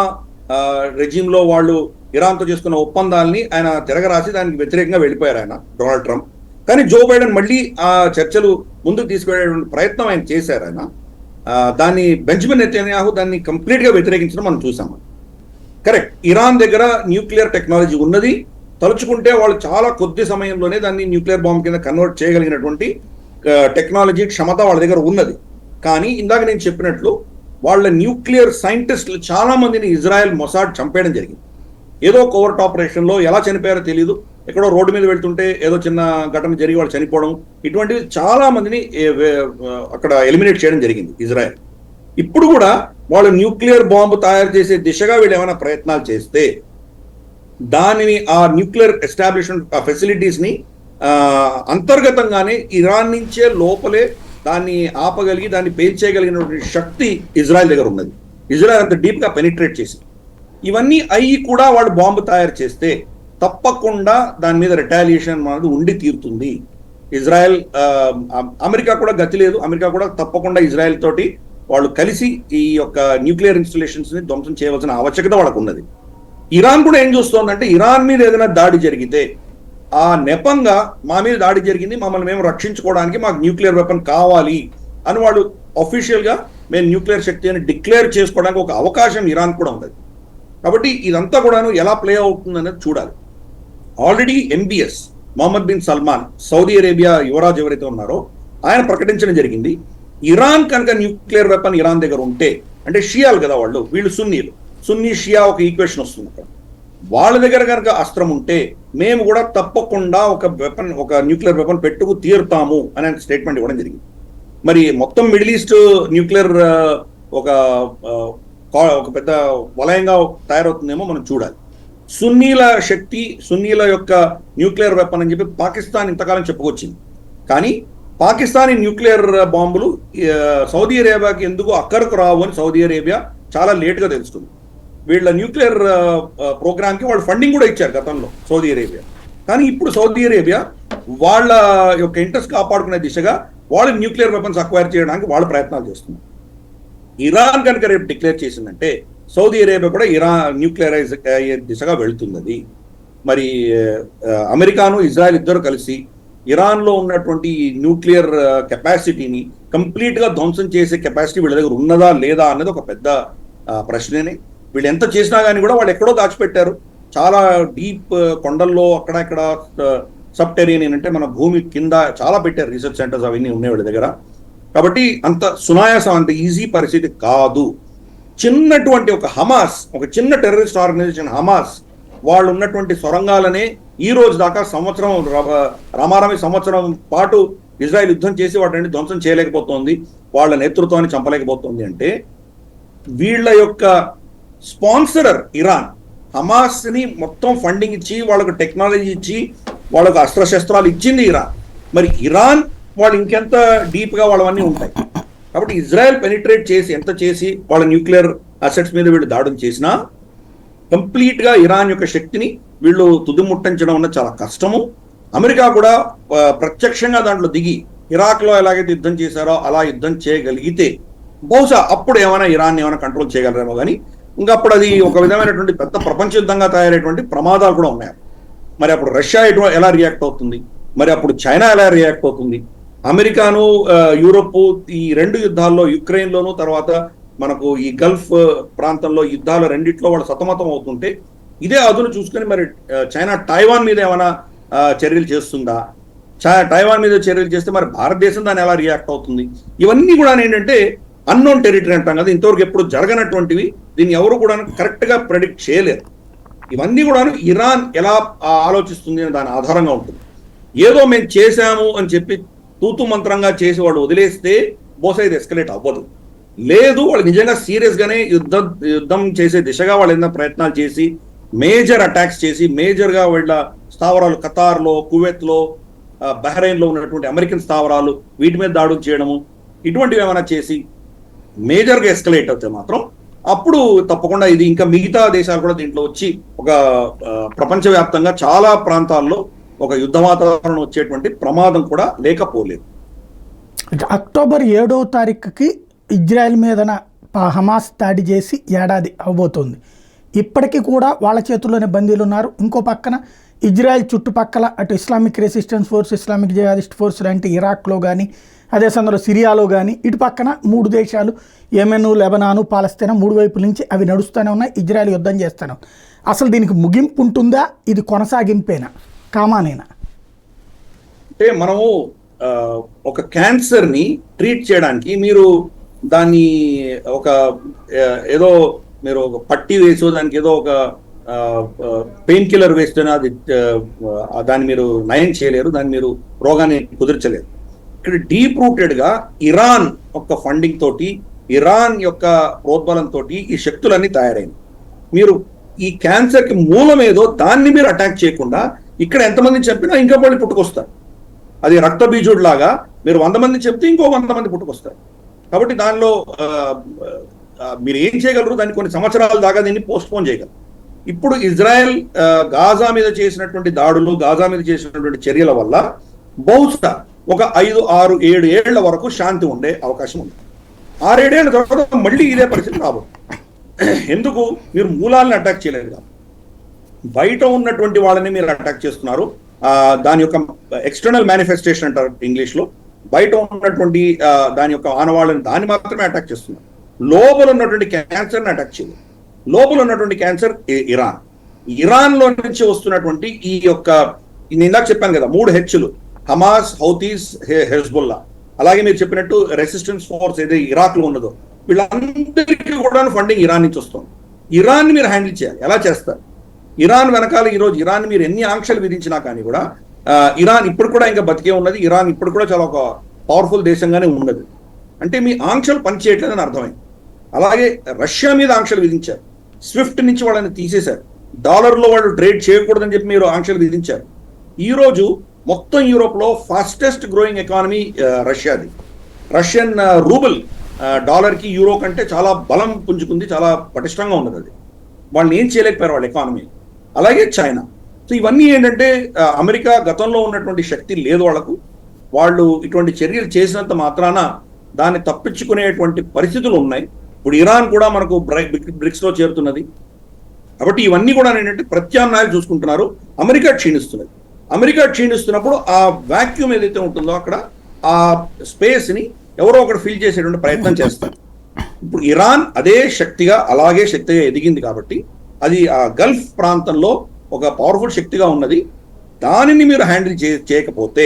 రెజిమ్లో వాళ్ళు ఇరాన్తో చేసుకున్న ఒప్పందాలని ఆయన తిరగరాసి దానికి వ్యతిరేకంగా వెళ్ళిపోయారు ఆయన డొనాల్డ్ ట్రంప్. కానీ జో బైడెన్ మళ్ళీ ఆ చర్చలు ముందుకు తీసుకెళ్లేటువంటి ప్రయత్నం ఆయన చేశారు ఆయన. దాన్ని బెంజమిన్ నెతన్యాహు దాన్ని కంప్లీట్గా వ్యతిరేకించడం మనం చూసాము. కరెక్ట్, ఇరాన్ దగ్గర న్యూక్లియర్ టెక్నాలజీ ఉన్నది, తలుచుకుంటే వాళ్ళు చాలా కొద్ది సమయంలోనే దాన్ని న్యూక్లియర్ బాంబ్ కింద కన్వర్ట్ చేయగలిగినటువంటి టెక్నాలజీ క్షమత వాళ్ళ దగ్గర ఉన్నది. కానీ ఇందాక నేను చెప్పినట్లు వాళ్ళ న్యూక్లియర్ సైంటిస్టులు చాలా మందిని ఇజ్రాయెల్ మొసాడ్ చంపేయడం జరిగింది. ఏదో కోవర్ట్ ఆపరేషన్లో ఎలా చనిపోయారో తెలియదు, ఎక్కడో రోడ్డు మీద వెళ్తుంటే ఏదో చిన్న ఘటన జరిగి వాళ్ళు చనిపోవడం, ఇటువంటివి చాలా మందిని అక్కడ ఎలిమినేట్ చేయడం జరిగింది ఇజ్రాయెల్. ఇప్పుడు కూడా వాళ్ళు న్యూక్లియర్ బాంబు తయారు చేసే దిశగా వీళ్ళు ఏమైనా ప్రయత్నాలు చేస్తే దానిని ఆ న్యూక్లియర్ ఎస్టాబ్లిష్మెంట్ ఫెసిలిటీస్ని అంతర్గతంగానే ఇరాన్ నుంచే లోపలే దాన్ని ఆపగలిగి దాన్ని పేల్చేయగలిగినటువంటి శక్తి ఇజ్రాయెల్ దగ్గర ఉన్నది. ఇజ్రాయెల్ అంత డీప్గా పెనిట్రేట్ చేసి ఇవన్నీ అయ్యి కూడా వాళ్ళు బాంబు తయారు చేస్తే తప్పకుండా దాని మీద రిటాలియేషన్ అనేది ఉండి తీరుతుంది. ఇజ్రాయెల్ అమెరికా కూడా గతి లేదు, అమెరికా కూడా తప్పకుండా ఇజ్రాయెల్ తోటి వాళ్ళు కలిసి ఈ యొక్క న్యూక్లియర్ ఇన్స్టాలేషన్స్ని ధ్వంసం చేయవలసిన ఆవశ్యకత వాళ్ళకు ఉన్నది. ఇరాన్ కూడా ఏం చూస్తోందంటే ఇరాన్ మీద ఏదైనా దాడి జరిగితే ఆ నెపంగా మా మీద దాడి జరిగింది, మమ్మల్ని మేము రక్షించుకోవడానికి మాకు న్యూక్లియర్ వెపన్ కావాలి అని వాళ్ళు అఫీషియల్గా మేము న్యూక్లియర్ శక్తి అని డిక్లేర్ చేసుకోవడానికి ఒక అవకాశం ఇరాన్ కూడా ఉంది. కాబట్టి ఇదంతా కూడాను ఎలా ప్లే అవుతుంది అనేది చూడాలి. Already MBS Mohammed bin Salman Saudi Arabia యువరాజు ఎవరైతే ఉన్నారో ఆయన ప్రకటించడం జరిగింది, ఇరాన్ కనుక న్యూక్లియర్ వెపన్ ఇరాన్ దగ్గర ఉంటే, అంటే షియాలు కదా వాళ్ళు, వీళ్ళు సున్నీలు, సున్నీ షియా ఒక ఈక్వేషన్ వస్తుంది అక్కడ, వాళ్ళ దగ్గర కనుక అస్త్రం ఉంటే మేము కూడా తప్పకుండా ఒక న్యూక్లియర్ వెపన్ పెట్టుకు తీరుతాము అనే స్టేట్మెంట్ ఇవ్వడం జరిగింది. మరి మొత్తం మిడిల్ ఈస్ట్ న్యూక్లియర్ ఒక పెద్ద వలయంగా తయారవుతుందేమో మనం చూడాలి. సున్నీల శక్తి, సున్నీల యొక్క న్యూక్లియర్ వెపన్ అని చెప్పి పాకిస్తాన్ ఇంతకాలం చెప్పుకొచ్చింది. కానీ పాకిస్తానీ న్యూక్లియర్ బాంబులు సౌదీ అరేబియాకి ఎందుకు అక్కరకు రావు అని సౌదీ అరేబియా చాలా లేట్గా తెలుస్తుంది. వీళ్ళ న్యూక్లియర్ ప్రోగ్రామ్కి వాళ్ళు ఫండింగ్ కూడా ఇచ్చారు గతంలో సౌదీ అరేబియా. కానీ ఇప్పుడు సౌదీ అరేబియా వాళ్ళ యొక్క ఇంట్రెస్ట్ కాపాడుకునే దిశగా వాళ్ళు న్యూక్లియర్ వెపన్స్ అక్వైర్ చేయడానికి వాళ్ళు ప్రయత్నాలు చేస్తున్నారు. ఇరాన్ కనుక రేపు డిక్లేర్ చేసిందంటే సౌదీ అరేబియా కూడా ఇరాన్ న్యూక్లియరైజ్ అయ్యే దిశగా వెళుతున్నది. మరి అమెరికాను ఇజ్రాయెల్ ఇద్దరు కలిసి ఇరాన్లో ఉన్నటువంటి న్యూక్లియర్ కెపాసిటీని కంప్లీట్గా ధ్వంసం చేసే కెపాసిటీ వీళ్ళ దగ్గర ఉన్నదా లేదా అన్నది ఒక పెద్ద ప్రశ్ననే. వీళ్ళు ఎంత చేసినా కానీ కూడా వాళ్ళు ఎక్కడో దాచిపెట్టారు, చాలా డీప్ కొండల్లో అక్కడ ఇక్కడ సబ్టెరియన్ అంటే మన భూమి కింద చాలా పెట్టారు రీసెర్చ్ సెంటర్స్, అవన్నీ ఉన్నాయి వాళ్ళ దగ్గర. కాబట్టి అంత సునాయాసం, అంత ఈజీ పరిస్థితి కాదు. చిన్నటువంటి ఒక హమాస్, ఒక చిన్న టెర్రరిస్ట్ ఆర్గనైజేషన్ హమాస్ వాళ్ళు ఉన్నటువంటి సొరంగాలనే ఈ రోజు దాకా రామారామి సంవత్సరం పాటు ఇజ్రాయెల్ యుద్ధం చేసి వాటిని ధ్వంసం చేయలేకపోతుంది, వాళ్ళ నేతృత్వాన్ని చంపలేకపోతుంది. అంటే వీళ్ళ యొక్క స్పాన్సరర్ ఇరాన్, హమాస్ని మొత్తం ఫండింగ్ ఇచ్చి వాళ్ళకు టెక్నాలజీ ఇచ్చి వాళ్ళకు అస్త్రశస్త్రాలు ఇచ్చింది ఇరాన్. మరి ఇరాన్ వాళ్ళు ఇంకెంత డీప్గా వాళ్ళవన్నీ ఉంటాయి. కాబట్టి ఇజ్రాయెల్ పెనిట్రేట్ చేసి ఎంత చేసి వాళ్ళ న్యూక్లియర్ అసెట్స్ మీద వీళ్ళు దాడులు చేసినా కంప్లీట్గా ఇరాన్ యొక్క శక్తిని వీళ్ళు తుదిముట్టించడం అన్నది చాలా కష్టము. అమెరికా కూడా ప్రత్యక్షంగా దాంట్లో దిగి ఇరాక్లో ఎలాగైతే యుద్ధం చేశారో అలా యుద్ధం చేయగలిగితే బహుశా అప్పుడు ఏమైనా ఇరాన్ ఏమైనా కంట్రోల్ చేయగలరేమో కానీ ఇంకా అప్పుడు అది ఒక విధమైనటువంటి పెద్ద ప్రపంచ యుద్ధంగా తయారైనటువంటి ప్రమాదాలు కూడా ఉన్నాయి. మరి అప్పుడు రష్యా ఎలా రియాక్ట్ అవుతుంది, మరి అప్పుడు చైనా ఎలా రియాక్ట్ అవుతుంది, అమెరికాను యూరోప్ ఈ 2 యుద్ధాల్లో యుక్రెయిన్లోను తర్వాత మనకు ఈ గల్ఫ్ ప్రాంతంలో యుద్ధాలు రెండిట్లో వాళ్ళు సతమతం అవుతుంటే ఇదే అదును చూసుకొని మరి చైనా టైవాన్ మీద ఏమైనా చర్యలు చేస్తుందా, టైవాన్ మీద చర్యలు చేస్తే మరి భారతదేశం దాన్ని ఎలా రియాక్ట్ అవుతుంది, ఇవన్నీ కూడా ఏంటంటే అన్నోన్ టెరిటరీ అంటాం కదా, ఇంతవరకు ఎప్పుడు జరగనటువంటివి, దీన్ని ఎవరు కూడా కరెక్ట్ గా ప్రెడిక్ట్ చేయలేరు. ఇవన్నీ కూడా ఇరాన్ ఎలా ఆలోచిస్తుంది అనే దాని ఆధారంగా ఉంటుంది. ఏదో మేము చేశాము అని చెప్పి తూతు మంత్రంగా చేసి వాడు వదిలేస్తే బహుశా ఇది ఎస్కలేట్ అవ్వదు. లేదు వాళ్ళు నిజంగా సీరియస్ గానే యుద్ధం చేసే దిశగా వాళ్ళు ఏదైనా ప్రయత్నాలు చేసి మేజర్ అటాక్స్ చేసి మేజర్ గా వాళ్ళ స్థావరాలు ఖతార్లో, కువైత్లో, బహ్రెయిన్లో ఉన్నటువంటి అమెరికన్ స్థావరాలు వీటి మీద దాడులు చేయడము ఇటువంటివి ఏమైనా చేసి మేజర్గా ఎస్కలేట్ అవుతే మాత్రం అప్పుడు తప్పకుండా ఇది ఇంకా మిగతా దేశాలు కూడా దీంట్లో వచ్చి ఒక ప్రపంచవ్యాప్తంగా చాలా ప్రాంతాల్లో ఒక యుద్ధ వాతావరణం వచ్చేటువంటి ప్రమాదం కూడా లేకపోలేదు. అక్టోబర్ 7వ తారీఖుకి ఇజ్రాయెల్ మీదన హమాస్ దాడి చేసి ఏడాది అవబోతుంది. ఇప్పటికీ కూడా వాళ్ళ చేతుల్లోనే బందీలు ఉన్నారు. ఇంకో పక్కన ఇజ్రాయెల్ చుట్టుపక్కల అటు Islamic resistance force, Islamic jihadist force లాంటి ఇరాక్లో కానీ అదే సమయంలో సిరియాలో కానీ ఇటు పక్కన 3 దేశాలు యెమెన్, లెబనాను, పాలస్తీనా 3 వైపుల నుంచి అవి నడుస్తూనే ఉన్నాయి. ఇజ్రాయెల్ యుద్ధం చేస్తాను. అసలు దీనికి ముగింపు ఉంటుందా, ఇది కొనసాగింపేనా, కామానేనా? అంటే మనము ఒక క్యాన్సర్ని ట్రీట్ చేయడానికి మీరు దాన్ని ఒక ఏదో మీరు ఒక పట్టి వేసో దానికి ఏదో ఒక పెయిన్ కిల్లర్ వేస్తేనే అది దాన్ని మీరు నయం చేయలేరు, దాన్ని మీరు రోగాన్ని కుదిర్చలేరు. ఇక్కడ డీప్ రూటెడ్ గా ఇరాన్ యొక్క ఫండింగ్ తోటి, ఇరాన్ యొక్క ప్రోద్బలంతో ఈ శక్తులన్నీ తయారైంది. మీరు ఈ క్యాన్సర్ కి మూలం ఏదో దాన్ని మీరు అటాక్ చేయకుండా ఇక్కడ ఎంతమంది చెప్పినా ఇంకా వాళ్ళు పుట్టుకొస్తారు. అది రక్త బీజుడు లాగా మీరు 100 మంది చెప్తే ఇంకో 100 మంది పుట్టుకొస్తారు. కాబట్టి దానిలో మీరు ఏం చేయగలరు, దాన్ని కొన్ని సంవత్సరాల దాకా దీన్ని పోస్ట్ పోన్ చేయగలరు. ఇప్పుడు ఇజ్రాయెల్ గాజా మీద చేసినటువంటి దాడులు, గాజా మీద చేసినటువంటి చర్యల వల్ల బహుశా ఒక 5, 6, 7 ఏళ్ల వరకు శాంతి ఉండే అవకాశం ఉంది. 6, 7 ఏళ్ల తర్వాత మళ్ళీ ఇదే పరిస్థితి రాబోతుంది. ఎందుకు? మీరు మూలాలను అటాక్ చేయలేదు కాదు, బయట ఉన్నటువంటి వాళ్ళని మీరు అటాక్ చేస్తున్నారు. దాని యొక్క ఎక్స్టర్నల్ మేనిఫెస్టేషన్ అంటారు ఇంగ్లీష్లో. బయట ఉన్నటువంటి దాని యొక్క ఆనవాళ్ళని దాన్ని మాత్రమే అటాక్ చేస్తున్నారు. లోపల ఉన్నటువంటి క్యాన్సర్ని అటాక్ చేయలేదు. లోపల ఉన్నటువంటి క్యాన్సర్ ఇరాన్లో నుంచి వస్తున్నటువంటి ఈ యొక్క నేను ఇందాక చెప్పాను కదా 3 హెచ్లు, హమాస్, హౌతీస్, హెజ్బుల్లా, అలాగే మీరు చెప్పినట్టు రెసిస్టెన్స్ ఫోర్స్ ఏదైతే ఇరాక్లో ఉన్నదో వీళ్ళందరికీ కూడా ఫండింగ్ ఇరాన్ నుంచి వస్తుంది. ఇరాన్ని మీరు హ్యాండిల్ చేయాలి. ఎలా చేస్తారు? ఇరాన్ వెనకాల ఈరోజు ఇరాన్ మీరు ఎన్ని ఆంక్షలు విధించినా కానీ కూడా ఇరాన్ ఇప్పుడు కూడా ఇంకా బతికే ఉన్నది. ఇరాన్ ఇప్పుడు కూడా చాలా ఒక పవర్ఫుల్ దేశంగానే ఉన్నది. అంటే మీ ఆంక్షలు పనిచేయట్లేదని అర్థమైంది. అలాగే రష్యా మీద ఆంక్షలు విధించారు. స్విఫ్ట్ నుంచి వాళ్ళని తీసేశారు. డాలర్లో వాళ్ళు ట్రేడ్ చేయకూడదని చెప్పి మీరు ఆంక్షలు విధించారు. ఈరోజు మొత్తం యూరోప్లో ఫాస్టెస్ట్ గ్రోయింగ్ ఎకానమీ రష్యాది. రష్యన్ రూబుల్ డాలర్కి యూరో కంటే చాలా బలం పుంజుకుంది, చాలా పటిష్టంగా ఉన్నది. అది వాళ్ళని ఏం చేయలేకపోయారు వాళ్ళ ఎకానమీ. అలాగే చైనా. సో ఇవన్నీ ఏంటంటే అమెరికా గతంలో ఉన్నటువంటి శక్తి లేదు వాళ్లకు. వాళ్ళు ఇటువంటి చర్యలు చేసినంత మాత్రాన దాన్ని తప్పించుకునేటువంటి పరిస్థితులు ఉన్నాయి. ఇప్పుడు ఇరాన్ కూడా మనకు బ్రిక్స్లో చేరుతున్నది. కాబట్టి ఇవన్నీ కూడా ఏంటంటే ప్రత్యామ్నాయాలు చూసుకుంటున్నారు. అమెరికా క్షీణిస్తున్నది. అమెరికా క్షీణిస్తున్నప్పుడు ఆ వాక్యూమ్ ఏదైతే ఉంటుందో అక్కడ ఆ స్పేస్ని ఎవరో ఒకటి ఫిల్ చేసేటువంటి ప్రయత్నం చేస్తారు. ఇప్పుడు ఇరాన్ అదే శక్తిగా అలాగే శక్తిగా ఎదిగింది కాబట్టి అది ఆ గల్ఫ్ ప్రాంతంలో ఒక పవర్ఫుల్ శక్తిగా ఉన్నది. దానిని మీరు హ్యాండిల్ చేయకపోతే,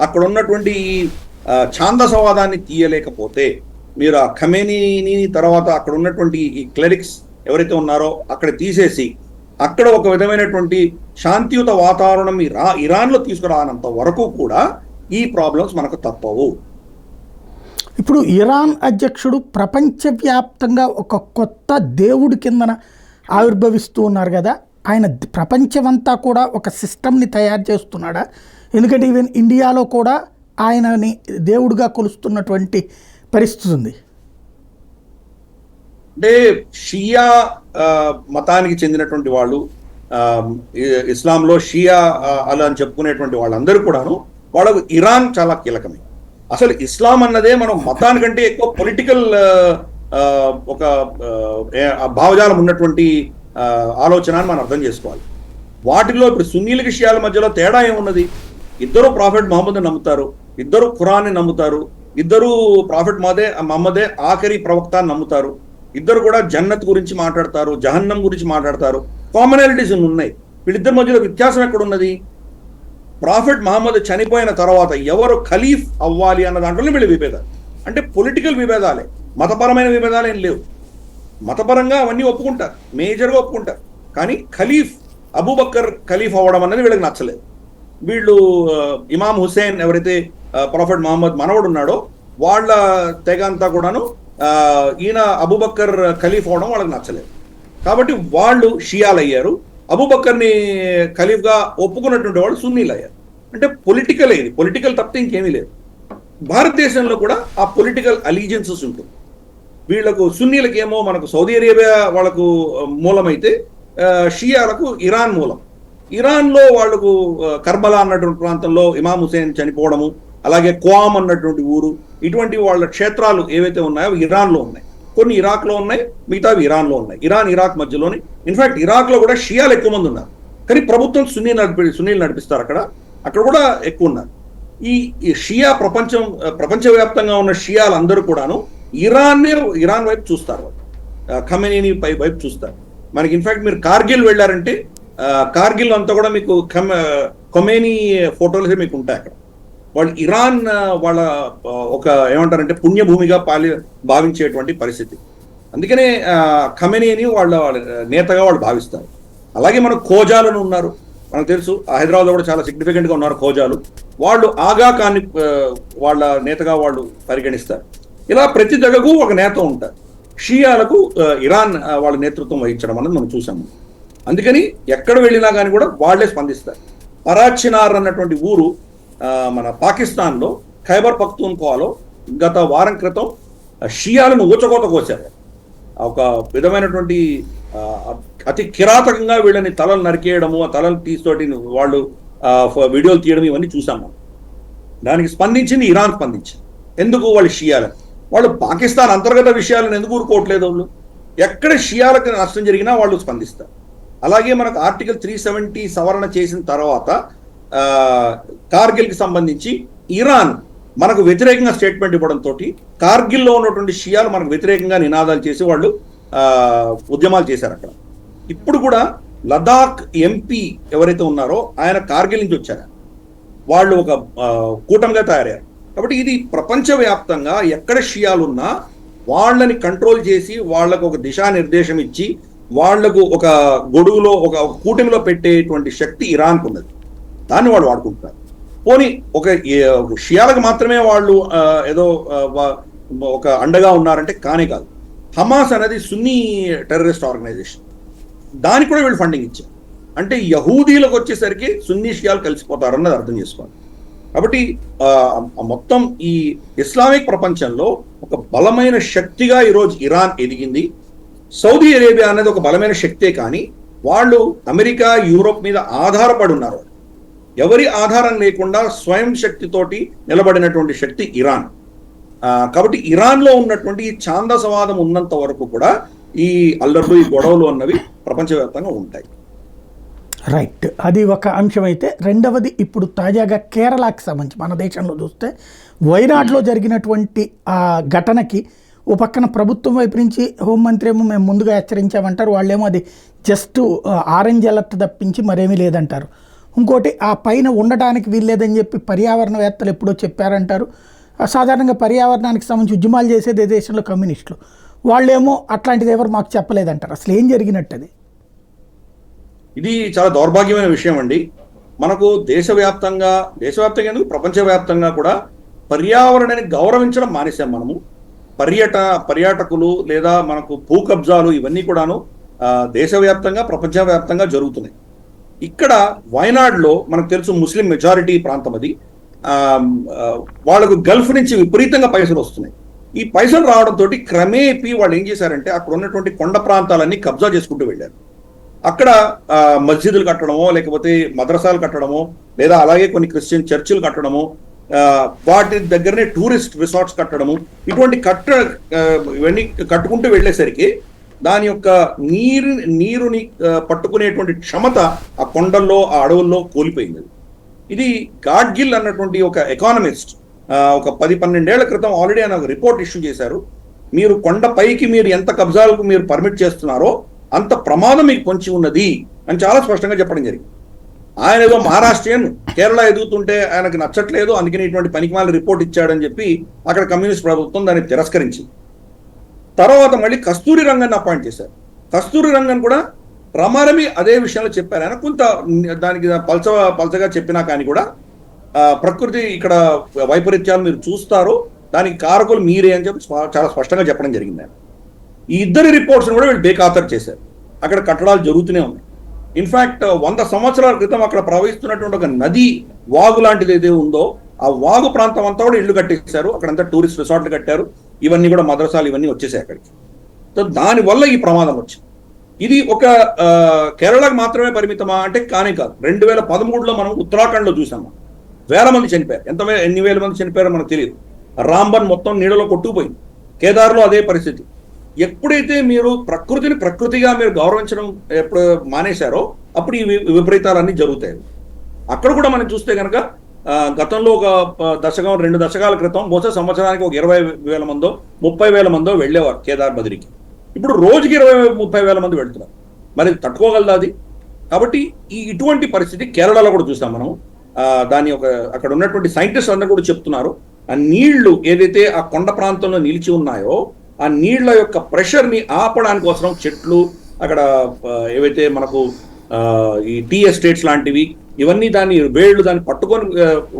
అక్కడ ఉన్నటువంటి ఛాందసవాదాన్ని తీయలేకపోతే, మీరు ఆ ఖమేనీని తర్వాత అక్కడ ఉన్నటువంటి ఈ క్లెరిక్స్ ఎవరైతే ఉన్నారో అక్కడ తీసేసి అక్కడ ఒక విధమైనటువంటి శాంతియుత వాతావరణం ఇరాన్లో తీసుకురానంత వరకు కూడా ఈ ప్రాబ్లమ్స్ మనకు తప్పవు. ఇప్పుడు ఇరాన్ అధ్యక్షుడు ప్రపంచవ్యాప్తంగా ఒక కొత్త దేవుడి కిందన ఆవిర్భవిస్తూ ఉన్నారు కదా, ఆయన ప్రపంచమంతా కూడా ఒక సిస్టమ్ని తయారు చేస్తున్నాడా? ఎందుకంటే ఈవెన్ ఇండియాలో కూడా ఆయనని దేవుడిగా కొలుస్తున్నటువంటి పరిస్థితి ఉంది. అంటే షియా మతానికి చెందినటువంటి వాళ్ళు, ఇస్లాంలో షియా అలా అని చెప్పుకునేటువంటి వాళ్ళందరూ కూడాను వాళ్ళకు ఇరాన్ చాలా కీలకమే. అసలు ఇస్లాం అన్నదే మనం మతానికంటే ఎక్కువ పొలిటికల్ ఒక భావజాలం ఉన్నటువంటి ఆలోచన అని మనం అర్థం చేసుకోవాలి. వాటిలో ఇప్పుడు సున్నీలకి షియాల మధ్యలో తేడా ఏమున్నది? ఇద్దరు ప్రాఫెట్ మహమ్మద్ నమ్ముతారు, ఇద్దరు ఖురాన్ని నమ్ముతారు, ఇద్దరు ప్రాఫెట్ మహమ్మదే ఆఖరి ప్రవక్త అని నమ్ముతారు, ఇద్దరు కూడా జన్నత్ గురించి మాట్లాడతారు, జహన్నం గురించి మాట్లాడతారు. కామనాలిటీస్ ఉన్నాయి. వీళ్ళిద్దరి మధ్యలో వ్యత్యాసం ఎక్కడున్నది? ప్రాఫెట్ మహమ్మద్ చనిపోయిన తర్వాత ఎవరు ఖలీఫ్ అవ్వాలి అన్న దాంట్లోనే వీళ్ళు విభేదాలు. అంటే పొలిటికల్ విభేదాలే, మతపరమైన విభేదాలు ఏం లేవు. మతపరంగా అవన్నీ ఒప్పుకుంటారు, మేజర్గా ఒప్పుకుంటారు. కానీ ఖలీఫ్ అబూబక్కర్ ఖలీఫ్ అవ్వడం అనేది వీళ్ళకి నచ్చలేదు. వీళ్ళు ఇమాం హుసేన్ ఎవరైతే ప్రాఫెట్ మహమ్మద్ మనవడు ఉన్నాడో వాళ్ళ తెగ అంతా కూడాను ఈయన అబూబక్కర్ ఖలీఫ్ అవ్వడం వాళ్ళకి నచ్చలేదు. కాబట్టి వాళ్ళు షియాలు అయ్యారు. అబూబక్కర్ని ఖలీఫ్గా ఒప్పుకున్నటువంటి వాళ్ళు సున్నీలు అయ్యారు. అంటే పొలిటికల్ ఇది, పొలిటికల్ తప్పితే ఇంకేమీ లేదు. భారతదేశంలో కూడా ఆ పొలిటికల్ అలీజియన్సెస్ ఉంటుంది. వీళ్ళకు సున్నీలకేమో మనకు సౌదీ అరేబియా వాళ్ళకు మూలమైతే షియాలకు ఇరాన్ మూలం. ఇరాన్లో వాళ్ళకు కర్బలా అన్నటువంటి ప్రాంతంలో ఇమాం హుసేన్ చనిపోవడము, అలాగే క్వామ్ అన్నటువంటి ఊరు, ఇటువంటి వాళ్ళ క్షేత్రాలు ఏవైతే ఉన్నాయో ఇరాన్లో ఉన్నాయి. కొన్ని ఇరాక్లో ఉన్నాయి, మిగతావి ఇరాన్లో ఉన్నాయి. ఇరాన్ ఇరాక్ మధ్యలోని, ఇన్ఫాక్ట్ ఇరాక్లో కూడా షియాలు ఎక్కువ మంది ఉన్నారు. కానీ ప్రభుత్వం సున్నీలు నడిపిస్తారు అక్కడ కూడా ఎక్కువ ఉన్నారు. ఈ షియా ప్రపంచవ్యాప్తంగా ఉన్న షియాలు అందరూ కూడాను ఇరాన్ వైపు చూస్తారు, ఖమేనీ వైపు చూస్తారు. మనకి ఇన్ఫాక్ట్ మీరు కార్గిల్ వెళ్ళారంటే కార్గిల్ అంతా కూడా మీకు ఖమేనీ ఫోటోలు మీకు ఉంటాయి. అక్కడ వాళ్ళు ఇరాన్ వాళ్ళ ఒక ఏమంటారంటే పుణ్యభూమిగా భావించేటువంటి పరిస్థితి. అందుకనే ఖమేనీని వాళ్ళ నేతగా వాళ్ళు భావిస్తారు. అలాగే మనకు ఖోజాలను ఉన్నారు, మనకు తెలుసు. హైదరాబాద్లో కూడా చాలా సిగ్నిఫికెంట్గా ఉన్నారు ఖోజాలు. వాళ్ళు ఆగా ఖాన్ని వాళ్ళ నేతగా వాళ్ళు పరిగణిస్తారు. ఇలా ప్రతి దగ్గరకు ఒక నేత ఉంటారు. షియాలకు ఇరాన్ వాళ్ళ నేతృత్వం వహించడం అనేది మనం చూసాము. అందుకని ఎక్కడ వెళ్ళినా కానీ కూడా వాళ్లే స్పందిస్తారు. పరాచినార్ అన్నటువంటి ఊరు మన పాకిస్తాన్లో ఖైబర్ పఖ్తూన్ఖ్వాలో గత వారం క్రితం షియాలను ఊచకోత కోసారు. ఒక విధమైనటువంటి అతి కిరాతకంగా వీళ్ళని తలలు నరికేయడము, ఆ తలలు తీస్తోటి వాళ్ళు వీడియోలు తీయడం ఇవన్నీ చూసాము. దానికి స్పందించింది ఇరాన్ స్పందించింది. ఎందుకు? వాళ్ళు షియాలు, వాళ్ళు పాకిస్తాన్ అంతర్గత విషయాలను ఎందుకు ఊరుకోవట్లేదు? వాళ్ళు ఎక్కడ షియాలకు నష్టం జరిగినా వాళ్ళు స్పందిస్తారు. అలాగే మనకు ఆర్టికల్ 370 సవరణ చేసిన తర్వాత కార్గిల్కి సంబంధించి ఇరాన్ మనకు వ్యతిరేకంగా స్టేట్మెంట్ ఇవ్వడంతో కార్గిల్లో ఉన్నటువంటి షియాలు మనకు వ్యతిరేకంగా నినాదాలు చేసి వాళ్ళు ఉద్యమాలు చేశారు అక్కడ. ఇప్పుడు కూడా లదాఖ్ ఎంపీ ఎవరైతే ఉన్నారో ఆయన కార్గిల్ నుంచి వచ్చారు. వాళ్ళు ఒక కూటమిగా తయారయ్యారు. కాబట్టి ఇది ప్రపంచవ్యాప్తంగా ఎక్కడ షియాలు ఉన్నా వాళ్ళని కంట్రోల్ చేసి వాళ్లకు ఒక దిశానిర్దేశం ఇచ్చి వాళ్లకు ఒక గొడుగులో ఒక కూటమిలో పెట్టేటువంటి శక్తి ఇరాన్కు ఉన్నది. దాన్ని వాళ్ళు వాడుకుంటున్నారు. పోనీ ఒక షియాలకు మాత్రమే వాళ్ళు ఏదో ఒక అండగా ఉన్నారంటే కానే కాదు. హమాస్ అనేది సున్నీ టెర్రరిస్ట్ ఆర్గనైజేషన్, దానికి కూడా వీళ్ళు ఫండింగ్ ఇచ్చారు. అంటే యహూదీలకు వచ్చేసరికి సున్నీ షియాలు కలిసిపోతారు అన్నది అర్థం చేసుకోవాలి. కాబట్టి మొత్తం ఈ ఇస్లామిక్ ప్రపంచంలో ఒక బలమైన శక్తిగా ఈరోజు ఇరాన్ ఎదిగింది. సౌదీ అరేబియా అనేది ఒక బలమైన శక్తే, కానీ వాళ్ళు అమెరికా యూరోప్ మీద ఆధారపడి ఉన్నారు. ఎవరి ఆధారం లేకుండా స్వయం శక్తితోటి నిలబడినటువంటి శక్తి ఇరాన్. కాబట్టి ఇరాన్లో ఉన్నటువంటి ఈ ఛాందసవాదం ఉన్నంత వరకు కూడా ఈ అల్లర్లు, ఈ గొడవలు అన్నవి ప్రపంచవ్యాప్తంగా ఉంటాయి. రైట్, అది ఒక అంశం. అయితే రెండవది, ఇప్పుడు తాజాగా కేరళకి సంబంధించి మన దేశంలో చూస్తే వైనాడ్లో జరిగినటువంటి ఆ ఘటనకి ఓ పక్కన ప్రభుత్వం వైపు నుంచి హోంమంత్రి ఏమో మేము ముందుగా హెచ్చరించామంటారు, వాళ్ళేమో అది జస్ట్ ఆరెంజ్ అలర్ట్ తప్పించి మరేమీ లేదంటారు. ఇంకోటి, ఆ పైన ఉండటానికి వీల్లేదని చెప్పి పర్యావరణవేత్తలు ఎప్పుడో చెప్పారంటారు. సాధారణంగా పర్యావరణానికి సంబంధించి ఉద్యమాలు చేసేది దేశంలో కమ్యూనిస్టులు, వాళ్ళేమో అట్లాంటిది ఎవరు మాకు చెప్పలేదంటారు. అసలు ఏం జరిగినట్టు అది? ఇది చాలా దౌర్భాగ్యమైన విషయం అండి. మనకు దేశవ్యాప్తంగా ఎందుకు ప్రపంచవ్యాప్తంగా కూడా పర్యావరణాన్ని గౌరవించడం మానేశాం మనము. పర్యాటకులు లేదా మనకు భూ కబ్జాలు ఇవన్నీ కూడాను దేశవ్యాప్తంగా ప్రపంచవ్యాప్తంగా జరుగుతున్నాయి. ఇక్కడ వయనాడ్లో మనకు తెలుసు ముస్లిం మెజారిటీ ప్రాంతం అది. వాళ్ళకు గల్ఫ్ నుంచి విపరీతంగా పైసలు వస్తున్నాయి. ఈ పైసలు రావడంతో క్రమేపీ వాళ్ళు ఏం చేశారంటే అక్కడ ఉన్నటువంటి కొండ ప్రాంతాలన్నీ కబ్జా చేసుకుంటూ వెళ్ళారు. అక్కడ మస్జిదులు కట్టడమో, లేకపోతే మద్రసాలు కట్టడమో, లేదా అలాగే కొన్ని క్రిస్టియన్ చర్చిలు కట్టడమో, వాటి దగ్గరనే టూరిస్ట్ రిసార్ట్స్ కట్టడము, ఇటువంటి ఇవన్నీ కట్టుకుంటూ వెళ్ళేసరికి దాని యొక్క నీరుని పట్టుకునేటువంటి క్షమత ఆ కొండల్లో ఆ అడవుల్లో కోల్పోయింది. ఇది గాడ్గిల్ అన్నటువంటి ఒక ఎకానమిస్ట్ ఒక 10-12 ఏళ్ల క్రితం ఆల్రెడీ ఆయన ఒక రిపోర్ట్ ఇష్యూ చేశారు. మీరు కొండపైకి మీరు ఎంత కబ్జాలకు మీరు పర్మిట్ చేస్తున్నారో అంత ప్రమాదం మీకు పొంచి ఉన్నది అని చాలా స్పష్టంగా చెప్పడం జరిగింది. ఆయన ఏదో మహారాష్ట్రియన్ కేరళ ఎదుగుతుంటే ఆయనకు నచ్చట్లేదు, అందుకని ఇటువంటి పనికిమాల రిపోర్ట్ ఇచ్చాడని చెప్పి అక్కడ కమ్యూనిస్ట్ ప్రభుత్వం దాన్ని తిరస్కరించింది. తర్వాత మళ్ళీ కస్తూరి రంగన్ అపాయింట్ చేశారు. కస్తూరి రంగన్ కూడా రమారమి అదే విషయంలో చెప్పారు. ఆయన కొంత దానికి పల్చగా చెప్పినా కానీ కూడా ప్రకృతి ఇక్కడ వైపరీత్యాలు మీరు చూస్తారు, దానికి కారకులు మీరే అని చెప్పి చాలా స్పష్టంగా చెప్పడం జరిగింది. ఆయన ఈ ఇద్దరి రిపోర్ట్స్ని కూడా వీళ్ళు బేఖాతరు చేశారు. అక్కడ కట్టడాలు జరుగుతూనే ఉన్నాయి. ఇన్ఫ్యాక్ట్ 100 సంవత్సరాల క్రితం అక్కడ ప్రవహిస్తున్నటువంటి ఒక నది వాగు లాంటిది ఏదో ఉందో ఆ వాగు ప్రాంతం అంతా కూడా ఇళ్లు కట్టేశారు. అక్కడంతా టూరిస్ట్ రిసార్ట్లు కట్టారు. ఇవన్నీ కూడా మద్రసాలు ఇవన్నీ వచ్చేసాయి అక్కడికి. సో దానివల్ల ఈ ప్రమాదం వచ్చింది. ఇది ఒక కేరళకు మాత్రమే పరిమితమా అంటే కానే కాదు. 2013లో మనం ఉత్తరాఖండ్లో చూసాము, వేల మంది చనిపోయారు. ఎన్ని వేల మంది చనిపోయారో మనకు తెలియదు. రాంబన్ మొత్తం నీళ్ళలో కొట్టుకుపోయింది. కేదార్లో అదే పరిస్థితి. ఎప్పుడైతే మీరు ప్రకృతిని ప్రకృతిగా మీరు గౌరవించడం ఎప్పుడు మానేశారో అప్పుడు ఈ విపరీతాలన్నీ జరుగుతాయి. అక్కడ కూడా మనం చూస్తే కనుక గతంలో ఒక దశకం 2 దశకాల క్రితం బహుశా సంవత్సరానికి ఒక 20,000 మందో 30,000 మందో వెళ్ళేవారు కేదార్ బద్రికి. ఇప్పుడు రోజుకి 20-30,000 మంది వెళ్తున్నారు. మరి తట్టుకోగలదా అది? కాబట్టి ఇటువంటి పరిస్థితి కేరళలో కూడా చూసాం మనం. దాని అక్కడ ఉన్నటువంటి సైంటిస్ట్ అందరూ కూడా చెప్తున్నారు, ఆ నీళ్లు ఏదైతే ఆ కొండ ప్రాంతంలో నిలిచి ఉన్నాయో ఆ నీళ్ల యొక్క ప్రెషర్ని ఆపడానికి కోసం చెట్లు అక్కడ ఏవైతే మనకు ఈ టీ ఎస్టేట్స్ లాంటివి ఇవన్నీ దాన్ని వేళ్ళు దాన్ని పట్టుకొని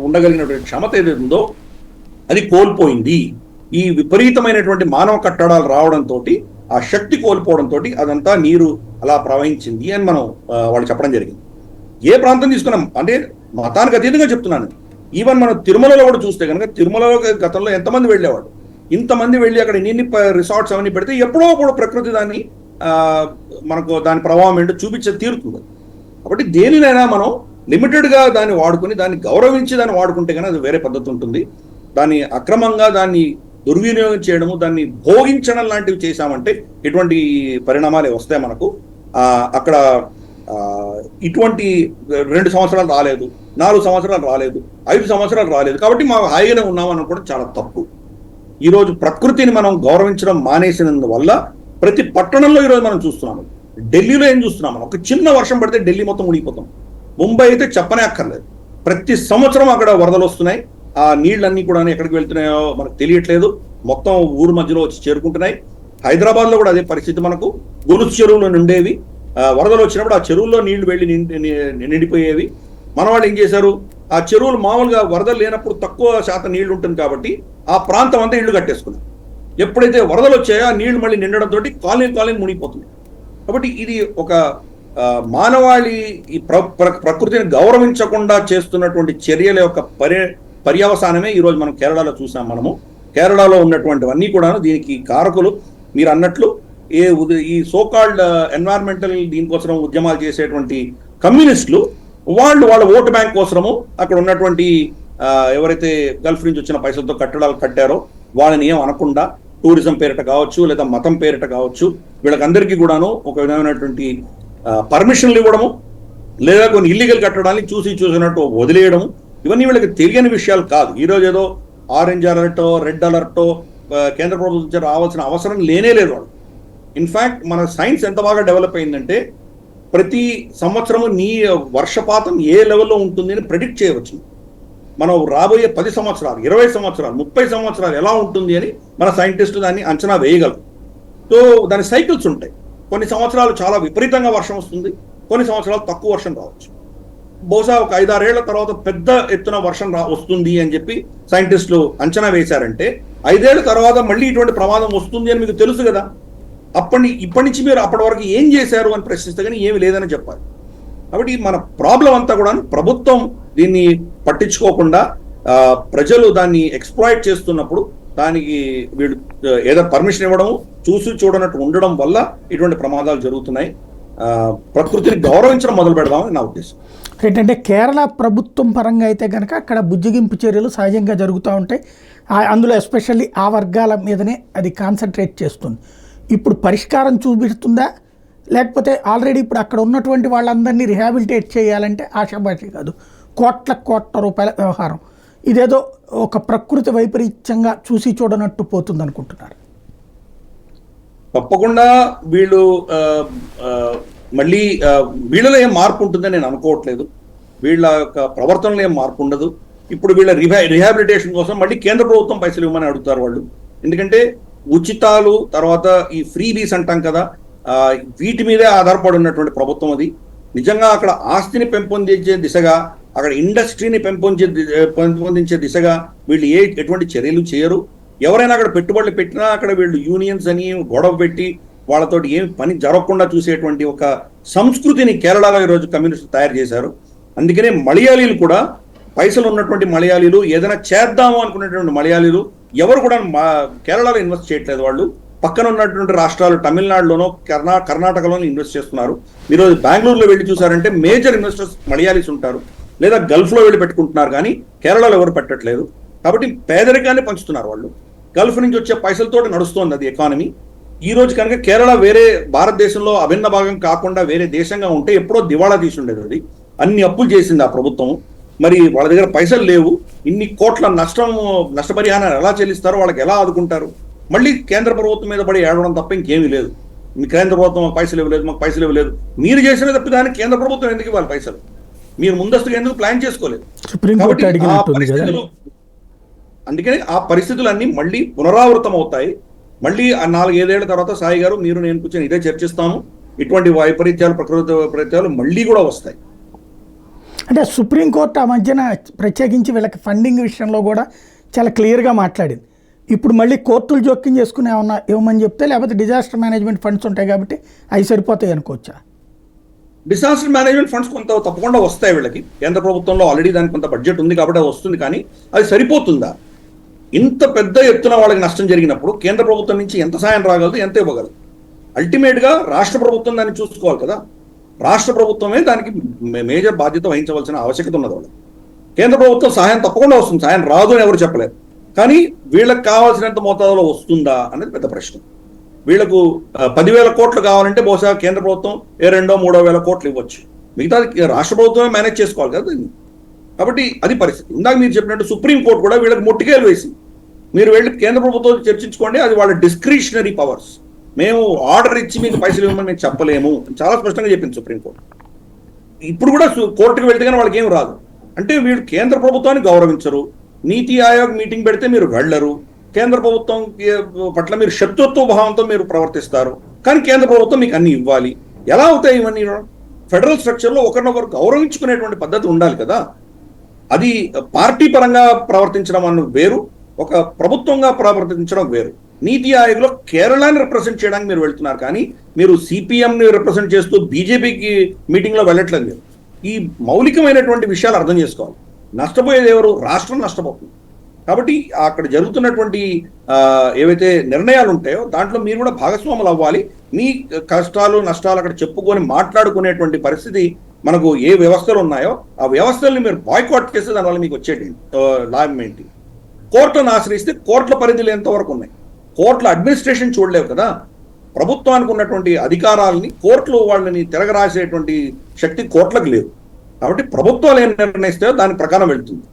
ఉండగలిగినటువంటి క్షమత ఏదైతే ఉందో అది కోల్పోయింది. ఈ విపరీతమైనటువంటి మానవ కట్టడాలు రావడంతో ఆ శక్తి కోల్పోవడంతో అదంతా నీరు అలా ప్రవహించింది అని మనం వాళ్ళు చెప్పడం జరిగింది. ఏ ప్రాంతం తీసుకున్నాం అంటే మతానికి అతీతంగా చెప్తున్నాను. ఈవెన్ మనం తిరుమలలో కూడా చూస్తే కనుక తిరుమలలో గతంలో ఎంతమంది వెళ్ళేవాడు, ఇంతమంది వెళ్ళి అక్కడ ఎన్ని రిసార్ట్స్ అవన్నీ పెడితే ఎప్పుడో కూడా ప్రకృతి దాన్ని మనకు దాని ప్రభావం ఏంటో చూపించే తీరుతుంది. కాబట్టి దేనినైనా మనం లిమిటెడ్గా దాన్ని వాడుకొని దాన్ని గౌరవించి దాన్ని వాడుకుంటే కానీ అది వేరే పద్ధతి ఉంటుంది. దాన్ని అక్రమంగా దాన్ని దుర్వినియోగం చేయడము దాన్ని భోగించడం లాంటివి చేశామంటే ఇటువంటి పరిణామాలు వస్తాయి మనకు. అక్కడ ఇటువంటి 2 సంవత్సరాలు రాలేదు, 4 సంవత్సరాలు రాలేదు, 5 సంవత్సరాలు రాలేదు కాబట్టి మా హాయిగానే ఉన్నాం అనుకోవడం చాలా తప్పు. ఈరోజు ప్రకృతిని మనం గౌరవించడం మానేసినందువల్ల ప్రతి పట్టణంలో ఈరోజు మనం చూస్తున్నాము. ఢిల్లీలో ఏం చూస్తున్నాం మనం, ఒక చిన్న వర్షం పడితే ఢిల్లీ మొత్తం మునిగిపోతాం. ముంబై అయితే చెప్పనే అక్కర్లేదు. ప్రతి సంవత్సరం అక్కడ వరదలు వస్తున్నాయి. ఆ నీళ్ళన్నీ కూడా ఎక్కడికి వెళ్తున్నాయో మనకు తెలియట్లేదు, మొత్తం ఊరు మధ్యలో వచ్చి చేరుకుంటున్నాయి. హైదరాబాద్లో కూడా అదే పరిస్థితి. మనకు గొలుసు చెరువులు నిండేవి, వరదలు వచ్చినప్పుడు ఆ చెరువుల్లో నీళ్లు వెళ్ళి నిండిపోయేవి. మన వాళ్ళు ఏం చేశారు, ఆ చెరువులు మామూలుగా వరదలు లేనప్పుడు తక్కువ శాతం నీళ్లు ఉంటుంది కాబట్టి ఆ ప్రాంతం అంతా ఇళ్లు కట్టేసుకున్నారు. ఎప్పుడైతే వరదలు వచ్చాయో ఆ నీళ్లు మళ్ళీ నిండడంతో కాలనీ మునిగిపోతుంది. కాబట్టి ఇది ఒక మానవాళి ఈ ప్రకృతిని గౌరవించకుండా చేస్తున్నటువంటి చర్యల యొక్క పర్యవసానమే ఈరోజు మనం కేరళలో చూసాం. మనము కేరళలో ఉన్నటువంటివన్నీ కూడా దీనికి కారకులు. మీరు అన్నట్లు ఈ సోకాల్డ్ ఎన్వైరన్మెంటల్ దీనికోసం ఉద్యమాలు చేసేటువంటి కమ్యూనిస్టులు వాళ్ళ ఓటు బ్యాంక్ కోసము అక్కడ ఉన్నటువంటి ఎవరైతే గల్ఫ్ నుంచి వచ్చిన పైసలతో కట్టడాలు కట్టారో వాళ్ళని ఏం అనకుండా టూరిజం పేరిట కావచ్చు లేదా మతం పేరిట కావచ్చు వీళ్ళకందరికీ కూడాను ఒక విధమైనటువంటి పర్మిషన్లు ఇవ్వడము లేదా కొన్ని ఇల్లీగల్ కట్టడాన్ని చూసినట్టు వదిలేయడము ఇవన్నీ వీళ్ళకి తెలియని విషయాలు కాదు. ఈరోజు ఏదో ఆరెంజ్ అలర్టో రెడ్ అలర్టో కేంద్ర ప్రభుత్వం నుంచి రావాల్సిన అవసరం లేనే లేదు వాళ్ళు. ఇన్ఫ్యాక్ట్ మన సైన్స్ ఎంత బాగా డెవలప్ అయిందంటే ప్రతి సంవత్సరము వర్షపాతం ఏ లెవెల్లో ఉంటుంది అని ప్రెడిక్ట్ చేయవచ్చు. మనం రాబోయే 10 సంవత్సరాలు 20 సంవత్సరాలు 30 సంవత్సరాలు ఎలా ఉంటుంది అని మన సైంటిస్టులు దాన్ని అంచనా వేయగలరు. సో దాని సైకిల్స్ ఉంటాయి. కొన్ని సంవత్సరాలు చాలా విపరీతంగా వర్షం వస్తుంది, కొన్ని సంవత్సరాలు తక్కువ వర్షం రావచ్చు. బహుశా ఒక 5-6 ఏళ్ల తర్వాత పెద్ద ఎత్తున వర్షం వస్తుంది అని చెప్పి సైంటిస్టులు అంచనా వేశారంటే 5 ఏళ్ల తర్వాత మళ్ళీ ఇటువంటి ప్రమాదం వస్తుంది అని మీకు తెలుసు కదా. ఇప్పటి నుంచి మీరు అప్పటి వరకు ఏం చేశారు అని ప్రశ్నిస్తే కానీ ఏమి లేదని చెప్పాలి. కాబట్టి మన ప్రాబ్లం అంతా కూడా ప్రభుత్వం దీన్ని పట్టించుకోకుండా ప్రజలు దాన్ని ఎక్స్ప్లాయిట్ చేస్తున్నప్పుడు దానికి వీళ్ళు ఏదో పర్మిషన్ ఇవ్వడం చూసి చూడనట్టు ఉండడం వల్ల ఇటువంటి ప్రమాదాలు జరుగుతున్నాయి. ప్రకృతిని గౌరవించడం మొదలు పెడదామని నా ఉద్దేశం. ఏంటంటే కేరళ ప్రభుత్వం పరంగా అయితే కనుక అక్కడ బుజ్జగింపు చర్యలు సహజంగా జరుగుతూ ఉంటాయి. అందులో ఎస్పెషల్లీ ఆ వర్గాల మీదనే అది కాన్సన్ట్రేట్ చేస్తుంది. ఇప్పుడు పరిష్కారం చూపిస్తుందా, లేకపోతే ఆల్రెడీ ఇప్పుడు అక్కడ ఉన్నటువంటి వాళ్ళందరినీ రిహాబిలిటేట్ చేయాలంటే ఆశాభాషి కాదు, కోట్ల రూపాయల వ్యవహారం. ఇదేదో ఒక ప్రకృతి వైపరీత్యంగా చూసి చూడనట్టు పోతుంది అనుకుంటున్నారు. తప్పకుండా వీళ్ళు మళ్ళీ వీళ్ళలో ఏం మార్పు ఉంటుందని నేను అనుకోవట్లేదు. వీళ్ళ యొక్క ప్రవర్తనలో ఏం మార్పు ఉండదు. ఇప్పుడు వీళ్ళ రిహాబిలిటేషన్ కోసం మళ్ళీ కేంద్ర ప్రభుత్వం పైసలు ఇవ్వమని అడుగుతారు వాళ్ళు. ఎందుకంటే ఉచితాలు, తర్వాత ఈ ఫ్రీబీస్ అంటాం కదా, వీటి మీదే ఆధారపడి ఉన్నటువంటి ప్రభుత్వం అది. నిజంగా అక్కడ ఆస్తిని పెంపొందించే దిశగా, అక్కడ ఇండస్ట్రీని పెంపొందించే దిశగా వీళ్ళు ఎటువంటి చర్యలు చేయరు. ఎవరైనా అక్కడ పెట్టుబడులు పెట్టినా అక్కడ వీళ్ళు యూనియన్స్ అని గొడవ పెట్టి వాళ్ళతోటి ఏం పని జరగకుండా చూసేటువంటి ఒక సంస్కృతిని కేరళలో ఈరోజు కమ్యూనిస్టులు తయారు చేశారు. అందుకనే మలయాళీలు కూడా, పైసలు ఉన్నటువంటి మలయాళీలు, ఏదైనా చేద్దాము అనుకునేటువంటి మలయాళీలు ఎవరు కూడా కేరళలో ఇన్వెస్ట్ చేయట్లేదు. వాళ్ళు పక్కన ఉన్నటువంటి రాష్ట్రాలు తమిళనాడులోనో కర్ణాటకలోనో ఇన్వెస్ట్ చేస్తున్నారు. మీరు బెంగళూరులో వెళ్ళి చూసారంటే మేజర్ ఇన్వెస్టర్స్ మలయాళీస్ ఉంటారు, లేదా గల్ఫ్లో వెళ్ళి పెట్టుకుంటున్నారు, కానీ కేరళలో ఎవరు పెట్టట్లేదు. కాబట్టి పేదరికాన్ని పంచుతున్నారు వాళ్ళు. గల్ఫ్ నుంచి వచ్చే పైసలతో నడుస్తోంది అది ఎకానమీ. ఈ రోజు కనుక కేరళ వేరే భారతదేశంలో అభిన్న భాగం కాకుండా వేరే దేశంగా ఉంటే ఎప్పుడో దివాళా తీసి ఉండేది. అది అన్ని అప్పులు చేసింది ఆ ప్రభుత్వం. మరి వాళ్ళ దగ్గర పైసలు లేవు. ఇన్ని కోట్ల నష్టపరిహారం ఎలా చెల్లిస్తారో, వాళ్ళకి ఎలా ఆదుకుంటారు? మళ్ళీ కేంద్ర ప్రభుత్వం మీద పడి ఏడవడం తప్ప ఇంకేమీ లేదు. మీ కేంద్ర ప్రభుత్వం మాకు పైసలు ఇవ్వలేదు, మాకు పైసలు ఇవ్వలేదు. మీరు చేసిన తప్పిదానికి కేంద్ర ప్రభుత్వం ఎందుకు ఇవ్వాలి పైసలు? మీరు ముందస్తుగా ఎందుకు ప్లాన్ చేసుకోలేదు? అందుకని ఆ పరిస్థితులన్నీ మళ్ళీ పునరావృతం అవుతాయి. మళ్ళీ ఆ 4-5 ఏళ్ల తర్వాత సాయి గారు, మీరు, నేను కూర్చొని ఇదే చర్చిస్తాము. ఇటువంటి వైపరీత్యాలు, ప్రకృతి వైపరీత్యాలు మళ్ళీ కూడా వస్తాయి. అంటే సుప్రీంకోర్టు ఆ మధ్యన ప్రత్యేకించి వీళ్ళకి ఫండింగ్ విషయంలో కూడా చాలా క్లియర్గా మాట్లాడింది. ఇప్పుడు మళ్ళీ కోర్టులు జోక్యం చేసుకుని ఏమన్నా ఇవ్వమని చెప్తే, లేకపోతే డిజాస్టర్ మేనేజ్మెంట్ ఫండ్స్ ఉంటాయి కాబట్టి అవి సరిపోతాయి అనుకోవచ్చా? డిజాస్టర్ మేనేజ్మెంట్ ఫండ్స్ కొంత తప్పకుండా వస్తాయి వీళ్ళకి. కేంద్ర ప్రభుత్వంలో ఆల్రెడీ దానికి కొంత బడ్జెట్ ఉంది కాబట్టి అది వస్తుంది. కానీ అది సరిపోతుందా? ఇంత పెద్ద ఎత్తున వాళ్ళకి నష్టం జరిగినప్పుడు కేంద్ర ప్రభుత్వం నుంచి ఎంత సాయం రాగలదు, ఎంత ఇవ్వగలదు? అల్టిమేట్గా రాష్ట్ర ప్రభుత్వం దాన్ని చూసుకోవాలి కదా. రాష్ట్ర ప్రభుత్వమే దానికి మేజర్ బాధ్యత వహించవలసిన ఆవశ్యకత ఉన్నది వాళ్ళకి. కేంద్ర ప్రభుత్వం సహాయం తప్పకుండా వస్తుంది, సాయం రాదు అని ఎవరు చెప్పలేరు. కానీ వీళ్ళకి కావాల్సినంత మోతాదులో వస్తుందా అనేది పెద్ద ప్రశ్న. వీళ్లకు 10,000 కోట్లు కావాలంటే బహుశా కేంద్ర ప్రభుత్వం 2,000-3,000 కోట్లు ఇవ్వచ్చు. మిగతాది రాష్ట్ర ప్రభుత్వమే మేనేజ్ చేసుకోవాలి కదా. కాబట్టి అది పరిస్థితి. ఇందాక మీరు చెప్పినట్టు సుప్రీంకోర్టు కూడా వీళ్ళకి మొట్టికేలు వేసి, మీరు వెళ్ళి కేంద్ర ప్రభుత్వం చర్చించుకోండి, అది వాళ్ళ డిస్క్రిషనరీ పవర్స్, మేము ఆర్డర్ ఇచ్చి మీకు పైసలు ఇవ్వమని మేము చెప్పలేము చాలా స్పష్టంగా చెప్పింది సుప్రీంకోర్టు. ఇప్పుడు కూడా కోర్టుకు వెళ్తే కానీ వాళ్ళకి ఏం రాదు. అంటే వీళ్ళు కేంద్ర ప్రభుత్వాన్ని గౌరవించరు. నీతి ఆయోగ్ మీటింగ్ పెడితే మీరు వెళ్ళరు. కేంద్ర ప్రభుత్వం పట్ల మీరు శత్రుత్వ భావంతో మీరు ప్రవర్తిస్తారు. కానీ కేంద్ర ప్రభుత్వం మీకు అన్ని ఇవ్వాలి. ఎలా అవుతాయి ఇవన్నీ? ఫెడరల్ స్ట్రక్చర్లో ఒకరినొకరు గౌరవించుకునేటువంటి పద్ధతి ఉండాలి కదా. అది పార్టీ పరంగా ప్రవర్తించడం అన్న వేరు, ఒక ప్రభుత్వంగా ప్రవర్తించడం వేరు. నీతి ఆయోగ్లో కేరళని రిప్రజెంట్ చేయడానికి మీరు వెళ్తున్నారు, కానీ మీరు సిపిఎంని రిప్రజెంట్ చేస్తూ బీజేపీకి మీటింగ్లో వెళ్ళట్లేదు. మీరు ఈ మౌలికమైనటువంటి విషయాలు అర్థం చేసుకోవాలి. నష్టపోయేది ఎవరు? రాష్ట్రం నష్టపోతుంది. కాబట్టి అక్కడ జరుగుతున్నటువంటి ఏవైతే నిర్ణయాలు ఉంటాయో దాంట్లో మీరు కూడా భాగస్వాములు అవ్వాలి. మీ కష్టాలు నష్టాలు అక్కడ చెప్పుకొని మాట్లాడుకునేటువంటి పరిస్థితి మనకు ఏ వ్యవస్థలు ఉన్నాయో ఆ వ్యవస్థల్ని మీరు బాయ్కాట్ చేస్తే దానివల్ల మీకు వచ్చేటి లాభం ఏంటి? కోర్టులను ఆశ్రయిస్తే కోర్టుల పరిధిలో ఎంతవరకు ఉన్నాయి? కోర్టుల అడ్మినిస్ట్రేషన్ చూడలేవు కదా. ప్రభుత్వానికి ఉన్నటువంటి అధికారాలని కోర్టులు వాళ్ళని తిరగరాసేటువంటి శక్తి కోర్టులకు లేదు. కాబట్టి ప్రభుత్వాలు ఏం నిర్ణయిస్తాయో దాని ప్రకారం వెళ్తుంది.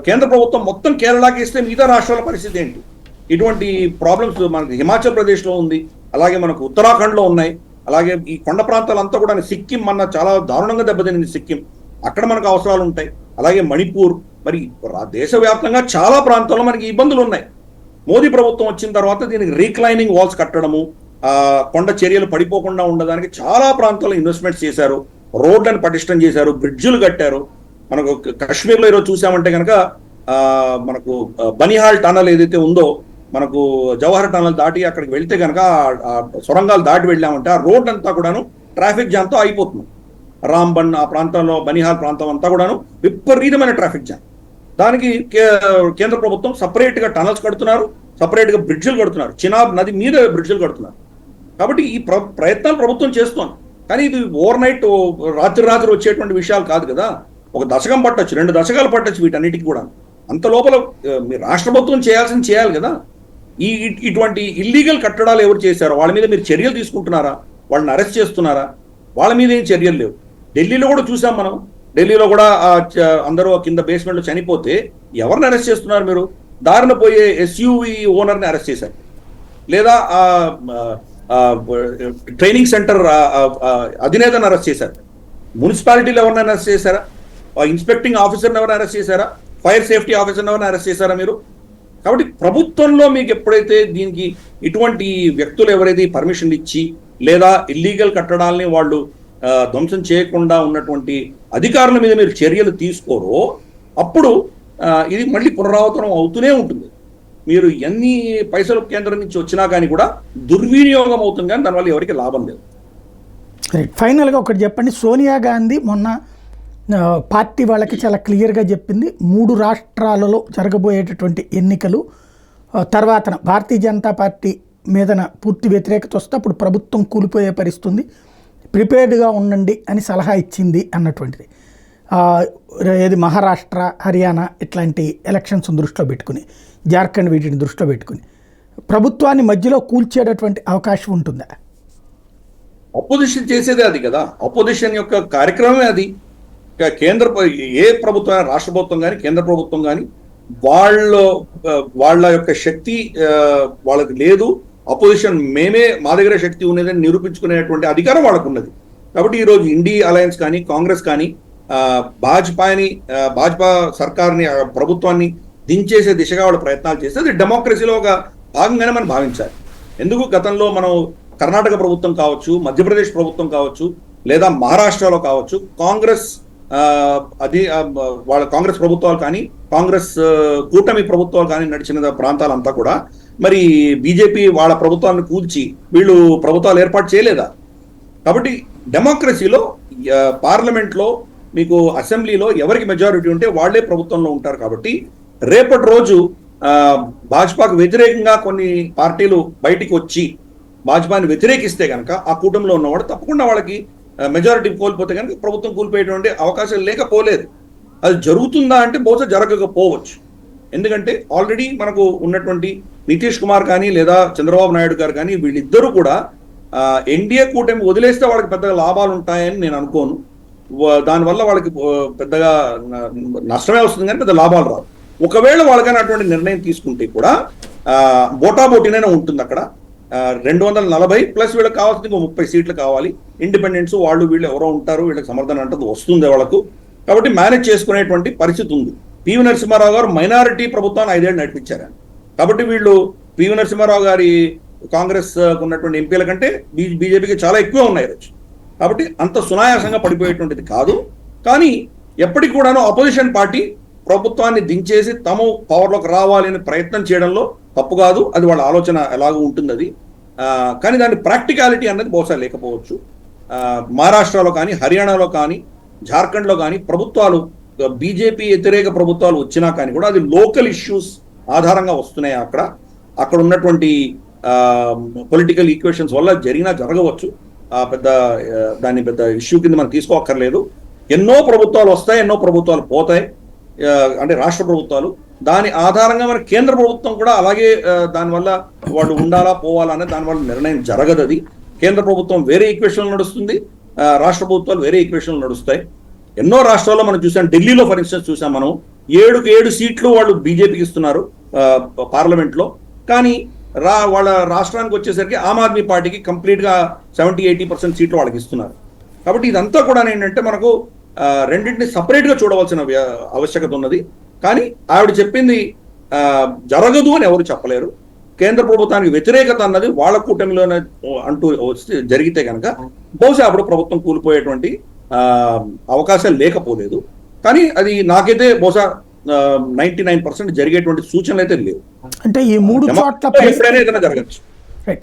కేంద్ర ప్రభుత్వం మొత్తం కేరళకి ఇస్తే మిగతా రాష్ట్రాల పరిస్థితి ఏంటి? ఇటువంటి ప్రాబ్లమ్స్ మనకి హిమాచల్ ప్రదేశ్లో ఉంది, అలాగే మనకు ఉత్తరాఖండ్లో ఉన్నాయి, అలాగే ఈ కొండ ప్రాంతాలంతా కూడా సిక్కిం మన చాలా దారుణంగా దెబ్బతినింది సిక్కిం, అక్కడ మనకు అవసరాలు ఉంటాయి. అలాగే మణిపూర్, మరి దేశవ్యాప్తంగా చాలా ప్రాంతాల్లో మనకి ఇబ్బందులు ఉన్నాయి. మోదీ ప్రభుత్వం వచ్చిన తర్వాత దీనికి రీక్లైనింగ్ వాల్స్ కట్టడము, కొండ చర్యలు పడిపోకుండా ఉండడానికి చాలా ప్రాంతాల్లో ఇన్వెస్ట్మెంట్స్ చేశారు, రోడ్లను పటిష్టం చేశారు, బ్రిడ్జులు కట్టారు. మనకు కాశ్మీర్లో ఈరోజు చూసామంటే కనుక మనకు బనిహాల్ టనల్ ఏదైతే ఉందో, మనకు జవహర్ టనల్ దాటి అక్కడికి వెళ్తే కనుక సొరంగాలు దాటి వెళ్ళామంటే ఆ రోడ్ అంతా కూడాను ట్రాఫిక్ జామ్తో అయిపోతుంది. రాంబన్ ఆ ప్రాంతంలో, బనిహాల్ ప్రాంతం అంతా కూడాను విపరీతమైన ట్రాఫిక్ జామ్. దానికి కేంద్ర ప్రభుత్వం సపరేట్గా టనల్స్ కడుతున్నారు, సపరేట్గా బ్రిడ్జులు కడుతున్నారు, చినాబ్ నది మీద బ్రిడ్జులు కడుతున్నారు. కాబట్టి ఈ ప్రయత్నాలు ప్రభుత్వం చేస్తోంది. కానీ ఇది ఓవర్ నైట్ రాత్రి వచ్చేటువంటి విషయాలు కాదు కదా. ఒక దశకం పట్టొచ్చు, 2 దశకాలు పట్టొచ్చు వీటన్నిటికి కూడా. అంత లోపల మీ రాష్ట్ర ప్రభుత్వం చేయాల్సింది చేయాలి కదా. ఇటువంటి ఇల్లీగల్ కట్టడాలు ఎవరు చేశారో వాళ్ళ మీద మీరు చర్యలు తీసుకుంటున్నారా? వాళ్ళని అరెస్ట్ చేస్తున్నారా? వాళ్ళ మీద ఏం చర్యలు లేవు. ఢిల్లీలో కూడా చూసాం మనం. ఢిల్లీలో కూడా అందరూ కింద బేస్మెంట్లో చనిపోతే ఎవరిని అరెస్ట్ చేస్తున్నారు మీరు? దారిన పోయే ఎస్యూవి ఓనర్ని అరెస్ట్ చేశారు, లేదా ట్రైనింగ్ సెంటర్ అధినేతను అరెస్ట్ చేశారు. మున్సిపాలిటీలో ఎవరినైనా అరెస్ట్ చేశారా? ఇన్స్పెక్టింగ్ ఆఫీసర్ని ఎవరైనా అరెస్ట్ చేశారా? ఫైర్ సేఫ్టీ ఆఫీసర్ని ఎవరైనా అరెస్ట్ చేశారా మీరు? కాబట్టి ప్రభుత్వంలో మీకు ఎప్పుడైతే దీనికి ఇటువంటి వ్యక్తులు ఎవరైతే పర్మిషన్ ఇచ్చి లేదా ఇల్లీగల్ కట్టడాలని వాళ్ళు ధ్వంసం చేయకుండా ఉన్నటువంటి అధికారుల మీద మీరు చర్యలు తీసుకోరో అప్పుడు ఇది మళ్ళీ పునరావృతం అవుతూనే ఉంటుంది. మీరు ఎన్ని పైసలు కేంద్రం నుంచి వచ్చినా కానీ కూడా దుర్వినియోగం అవుతుంది, కానీ దానివల్ల ఎవరికి లాభం లేదు. ఫైనల్గా ఒకటి చెప్పండి, సోనియా గాంధీ మొన్న పార్టీ వాళ్ళకి చాలా క్లియర్గా చెప్పింది, 3 రాష్ట్రాలలో జరగబోయేటటువంటి ఎన్నికలు తర్వాత భారతీయ జనతా పార్టీ మీదన పూర్తి వ్యతిరేకత వస్తే అప్పుడు ప్రభుత్వం కూలిపోయే పరిస్థితుంది, ప్రిపేర్డ్గా ఉండండి అని సలహా ఇచ్చింది అన్నటువంటిది. ఏది మహారాష్ట్ర, హర్యానా ఇట్లాంటి ఎలక్షన్స్ దృష్టిలో పెట్టుకుని, జార్ఖండ్ వీటిని దృష్టిలో పెట్టుకుని ప్రభుత్వాన్ని మధ్యలో కూల్చేటటువంటి అవకాశం ఉంటుందా? అపోజిషన్ చేసేదే అది కదా. అపోజిషన్ యొక్క కార్యక్రమమే అది. కేంద్ర ఏ ప్రభుత్వం, రాష్ట్ర ప్రభుత్వం కానీ కేంద్ర ప్రభుత్వం కానీ వాళ్ళ యొక్క శక్తి వాళ్ళకి లేదు. అపోజిషన్ మా దగ్గర శక్తి ఉన్నదని నిరూపించుకునేటువంటి అధికారం వాళ్ళకు ఉన్నది. కాబట్టి ఈరోజు ఇండి అలయన్స్ కానీ కాంగ్రెస్ కానీ భాజపా సర్కార్ని, ప్రభుత్వాన్ని దించేసే దిశగా వాళ్ళు ప్రయత్నాలు చేస్తే అది డెమోక్రసీలో ఒక భాగంగానే మనం భావించాలి. ఎందుకు గతంలో మనం కర్ణాటక ప్రభుత్వం కావచ్చు, మధ్యప్రదేశ్ ప్రభుత్వం కావచ్చు, లేదా మహారాష్ట్రలో కావచ్చు, కాంగ్రెస్ వాళ్ళ కాంగ్రెస్ ప్రభుత్వాలు కానీ కాంగ్రెస్ కూటమి ప్రభుత్వాలు కానీ నడిచిన ప్రాంతాలంతా కూడా మరి బీజేపీ వాళ్ళ ప్రభుత్వాన్ని కూల్చి వీళ్ళు ప్రభుత్వాలు ఏర్పాటు చేయలేదా? కాబట్టి డెమోక్రసీలో పార్లమెంట్లో మీకు అసెంబ్లీలో ఎవరికి మెజారిటీ ఉంటే వాళ్లే ప్రభుత్వంలో ఉంటారు. కాబట్టి రేపటి రోజు భాజపాకు వ్యతిరేకంగా కొన్ని పార్టీలు బయటికి వచ్చి భాజపాని వ్యతిరేకిస్తే కనుక ఆ కూటమిలో ఉన్నవాడు తప్పకుండా వాళ్ళకి మెజారిటీ కోల్పోతే కనుక ప్రభుత్వం కూలిపోయేటువంటి అవకాశం లేకపోలేదు. అది జరుగుతుందా అంటే బహుశా జరగకపోవచ్చు. ఎందుకంటే ఆల్రెడీ మనకు ఉన్నటువంటి నితీష్ కుమార్ కానీ లేదా చంద్రబాబు నాయుడు గారు కానీ వీళ్ళిద్దరూ కూడా ఎన్డీఏ కూటమి వదిలేస్తే వాళ్ళకి పెద్దగా లాభాలు ఉంటాయని నేను అనుకోను. దానివల్ల వాళ్ళకి పెద్దగా నష్టమే వస్తుంది కానీ పెద్ద లాభాలు రావు. ఒకవేళ వాళ్ళకైనా అటువంటి నిర్ణయం తీసుకుంటే కూడా బోటాబోటీనే ఉంటుంది. అక్కడ 240 ప్లస్ వీళ్ళకి కావాల్సింది 30 సీట్లు కావాలి. ఇండిపెండెంట్స్ వాళ్ళు వీళ్ళు ఎవరో ఉంటారు, వీళ్ళకి సమర్థన అంటది వస్తుంది వాళ్ళకు. కాబట్టి మేనేజ్ చేసుకునేటువంటి పరిస్థితి ఉంది. పివి నరసింహారావు గారు మైనారిటీ ప్రభుత్వాన్ని 5 ఏళ్ళు నడిపించారు. కాబట్టి వీళ్ళు పివి నరసింహారావు గారి కాంగ్రెస్ ఉన్నటువంటి ఎంపీల కంటే బీజేపీకి చాలా ఎక్కువ ఉన్నాయి రోజు. కాబట్టి అంత సునాయాసంగా పడిపోయేటువంటిది కాదు. కానీ ఎప్పటికి కూడాను అపోజిషన్ పార్టీ ప్రభుత్వాన్ని దించేసి తాము పవర్లోకి రావాలని ప్రయత్నం చేయడంలో తప్పు కాదు. అది వాళ్ళ ఆలోచన ఎలాగో ఉంటుంది అది. కానీ దాని ప్రాక్టికాలిటీ అన్నది బహుశా లేకపోవచ్చు. మహారాష్ట్రలో కానీ హర్యానాలో కానీ జార్ఖండ్లో కానీ ప్రభుత్వాలు బీజేపీ వ్యతిరేక ప్రభుత్వాలు వచ్చినా కానీ కూడా అది లోకల్ ఇష్యూస్ ఆధారంగా వస్తున్నాయి. అక్కడ ఉన్నటువంటి పొలిటికల్ ఈక్వేషన్స్ వల్ల జరగవచ్చు. దాన్ని పెద్ద ఇష్యూ కింద మనం తీసుకోక్కర్లేదు. ఎన్నో ప్రభుత్వాలు వస్తాయి, ఎన్నో ప్రభుత్వాలు పోతాయి. అంటే రాష్ట్ర ప్రభుత్వాలు దాని ఆధారంగా మన కేంద్ర ప్రభుత్వం కూడా అలాగే దానివల్ల వాళ్ళు ఉండాలా పోవాలా అనే దానివల్ల నిర్ణయం జరగదు. అది కేంద్ర ప్రభుత్వం వేరే ఈక్వేషన్లు నడుస్తుంది, రాష్ట్ర ప్రభుత్వాలు వేరే ఈక్వేషన్లు నడుస్తాయి. ఎన్నో రాష్ట్రాల్లో మనం చూసాం. ఢిల్లీలో ఫర్ ఇన్స్టెన్స్ చూసాం మనం 7 సీట్లు వాళ్ళు బీజేపీకి ఇస్తున్నారు పార్లమెంట్లో. కానీ వాళ్ళ రాష్ట్రానికి వచ్చేసరికి ఆమ్ ఆద్మీ పార్టీకి కంప్లీట్గా 70-80% సీట్లు వాళ్ళకి ఇస్తున్నారు. కాబట్టి ఇదంతా కూడా ఏంటంటే మనకు రెండింటిని సపరేట్గా చూడవలసిన ఆవశ్యకత ఉన్నది. కానీ ఆవిడ చెప్పింది జరగదు అని ఎవరు చెప్పలేరు. కేంద్ర ప్రభుత్వానికి వ్యతిరేకత అన్నది వాళ్ళ కూటమిలోనే అంటూ జరిగితే కనుక బహుశా అప్పుడు ప్రభుత్వం కూలిపోయేటువంటి అవకాశాలు లేకపోలేదు. కానీ అది నాకైతే బహుశా 99% జరిగేటువంటి సూచనలు అయితే లేవు. అంటే ఈ 3 చోట్ల ఎప్పుడైనా ఏదైనా జరగచ్చు.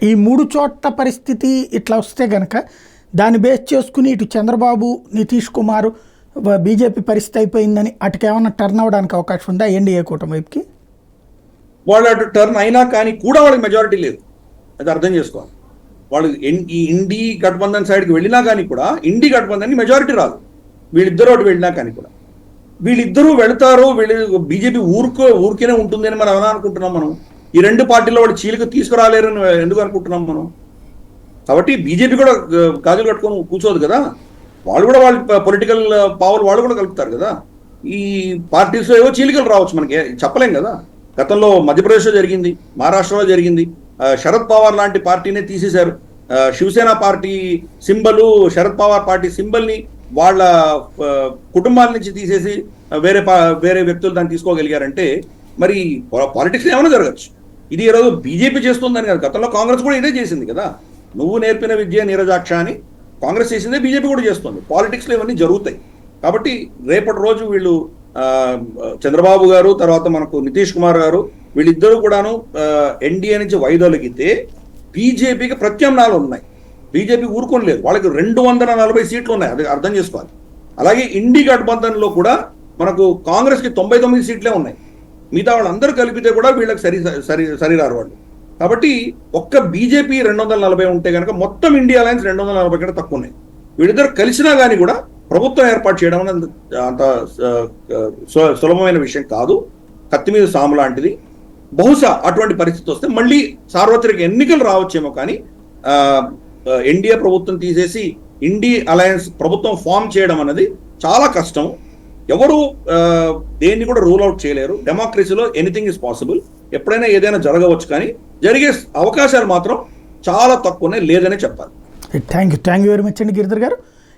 ఈ 3 చోట్ల పరిస్థితి ఇట్లా వస్తే గనక దాన్ని బేస్ చేసుకుని ఇటు చంద్రబాబు, నితీష్ కుమార్ బీజేపీ పరిస్థితి అయిపోయిందని అటుకేమన్నా టర్న్ అవ్వడానికి అవకాశం ఉందా ఎన్డీఏ కూటమి వైపుకి? వాళ్ళు అటు టర్న్ అయినా కానీ కూడా వాళ్ళకి మెజారిటీ లేదు. అది అర్థం చేసుకోవాలి. వాళ్ళు ఈ ఇండి గఠబంధన్ సైడ్కి వెళ్ళినా కానీ కూడా ఇండి గఠబంధన్కి మెజారిటీ రాదు. వీళ్ళిద్దరూ ఒకటి వెళ్ళినా కానీ కూడా వీళ్ళిద్దరూ వెళతారు. బీజేపీ ఊరికేనే ఉంటుంది అని మనం ఎలా అనుకుంటున్నాం? మనం ఈ రెండు పార్టీలో వాళ్ళు చీలిక తీసుకురాలేరని ఎందుకు అనుకుంటున్నాం మనం? కాబట్టి బీజేపీ కూడా గాజులు కట్టుకొని కూర్చోదు కదా. వాళ్ళు కూడా వాళ్ళ పొలిటికల్ పవర్ వాళ్ళు కూడా కలుపుతారు కదా. ఈ పార్టీస్లో ఏవో చీలికలు రావచ్చు, మనకి చెప్పలేం కదా. గతంలో మధ్యప్రదేశ్లో జరిగింది, మహారాష్ట్రలో జరిగింది. శరద్ పవార్ లాంటి పార్టీనే తీసేశారు. Shiv Sena party symbol, Sharad Pawar party సింబల్ని వాళ్ళ కుటుంబాల నుంచి తీసేసి వేరే వ్యక్తులు దాన్ని తీసుకోగలిగారంటే మరి పాలిటిక్స్ ఏమైనా జరగచ్చు. ఇది ఈరోజు బీజేపీ చేస్తుందని కదా, గతంలో కాంగ్రెస్ కూడా ఇదే చేసింది కదా. నువ్వు నేర్పిన విద్య నీరజాక్ష అని కాంగ్రెస్ చేసిందే బీజేపీ కూడా చేస్తుంది. పాలిటిక్స్లో ఇవన్నీ జరుగుతాయి. కాబట్టి రేపటి రోజు వీళ్ళు చంద్రబాబు గారు, తర్వాత మనకు నితీష్ కుమార్ గారు, వీళ్ళిద్దరూ కూడాను ఎన్డీఏ నుంచి వైదొలిగితే బీజేపీకి ప్రత్యామ్నాయాలు ఉన్నాయి. బీజేపీ ఊరుకొని లేదు, వాళ్ళకి 240 సీట్లు ఉన్నాయి, అది అర్థం చేసుకోవాలి. అలాగే ఇండి గఠబంధన్లో కూడా మనకు కాంగ్రెస్కి 99 సీట్లే ఉన్నాయి. మిగతా వాళ్ళందరూ కలిపితే కూడా వీళ్ళకి సరిరారు వాళ్ళు. కాబట్టి ఒక్క బీజేపీ 240 ఉంటే కనుక మొత్తం ఇండియా అలయన్స్ 240 కంటే తక్కువ ఉన్నాయి. వీళ్ళిద్దరు కలిసినా కానీ కూడా ప్రభుత్వం ఏర్పాటు చేయడం అనేది అంత సులభమైన విషయం కాదు. కత్తి మీద సాము లాంటిది. బహుశా అటువంటి పరిస్థితి వస్తే మళ్ళీ సార్వత్రిక ఎన్నికలు రావచ్చేమో, కానీ ఎన్డీఏ ప్రభుత్వం తీసేసి ఇండి అలయన్స్ ప్రభుత్వం ఫామ్ చేయడం అనేది చాలా కష్టం. ఎవరు దేన్ని కూడా రూల్ అవుట్ చేయలేరు. డెమోక్రసీలో ఎనీథింగ్ ఇస్ పాసిబుల్. ఎప్పుడైనా ఏదైనా జరగవచ్చు, కానీ జరిగే అవకాశాలు మాత్రం చాలా తక్కువనే లేదనే చెప్పాలి. థ్యాంక్ యూ వెరీ మచ్ అండి గిరిధర్ గారు.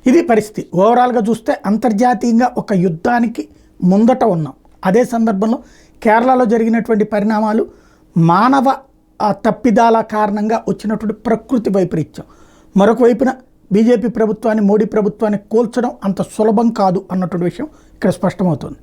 ఇది పరిస్థితి. ఓవరాల్గా చూస్తే అంతర్జాతీయంగా ఒక యుద్ధానికి ముందట ఉన్నాం. అదే సందర్భంలో కేరళలో జరిగినటువంటి పరిణామాలు మానవ తప్పిదాల కారణంగా వచ్చినటువంటి ప్రకృతి వైపరీత్యం. మరొక వైపున బీజేపీ ప్రభుత్వాన్ని, మోడీ ప్రభుత్వాన్ని కోల్చడం అంత సులభం కాదు అన్నటువంటి విషయం ఇక్కడ స్పష్టమవుతుంది.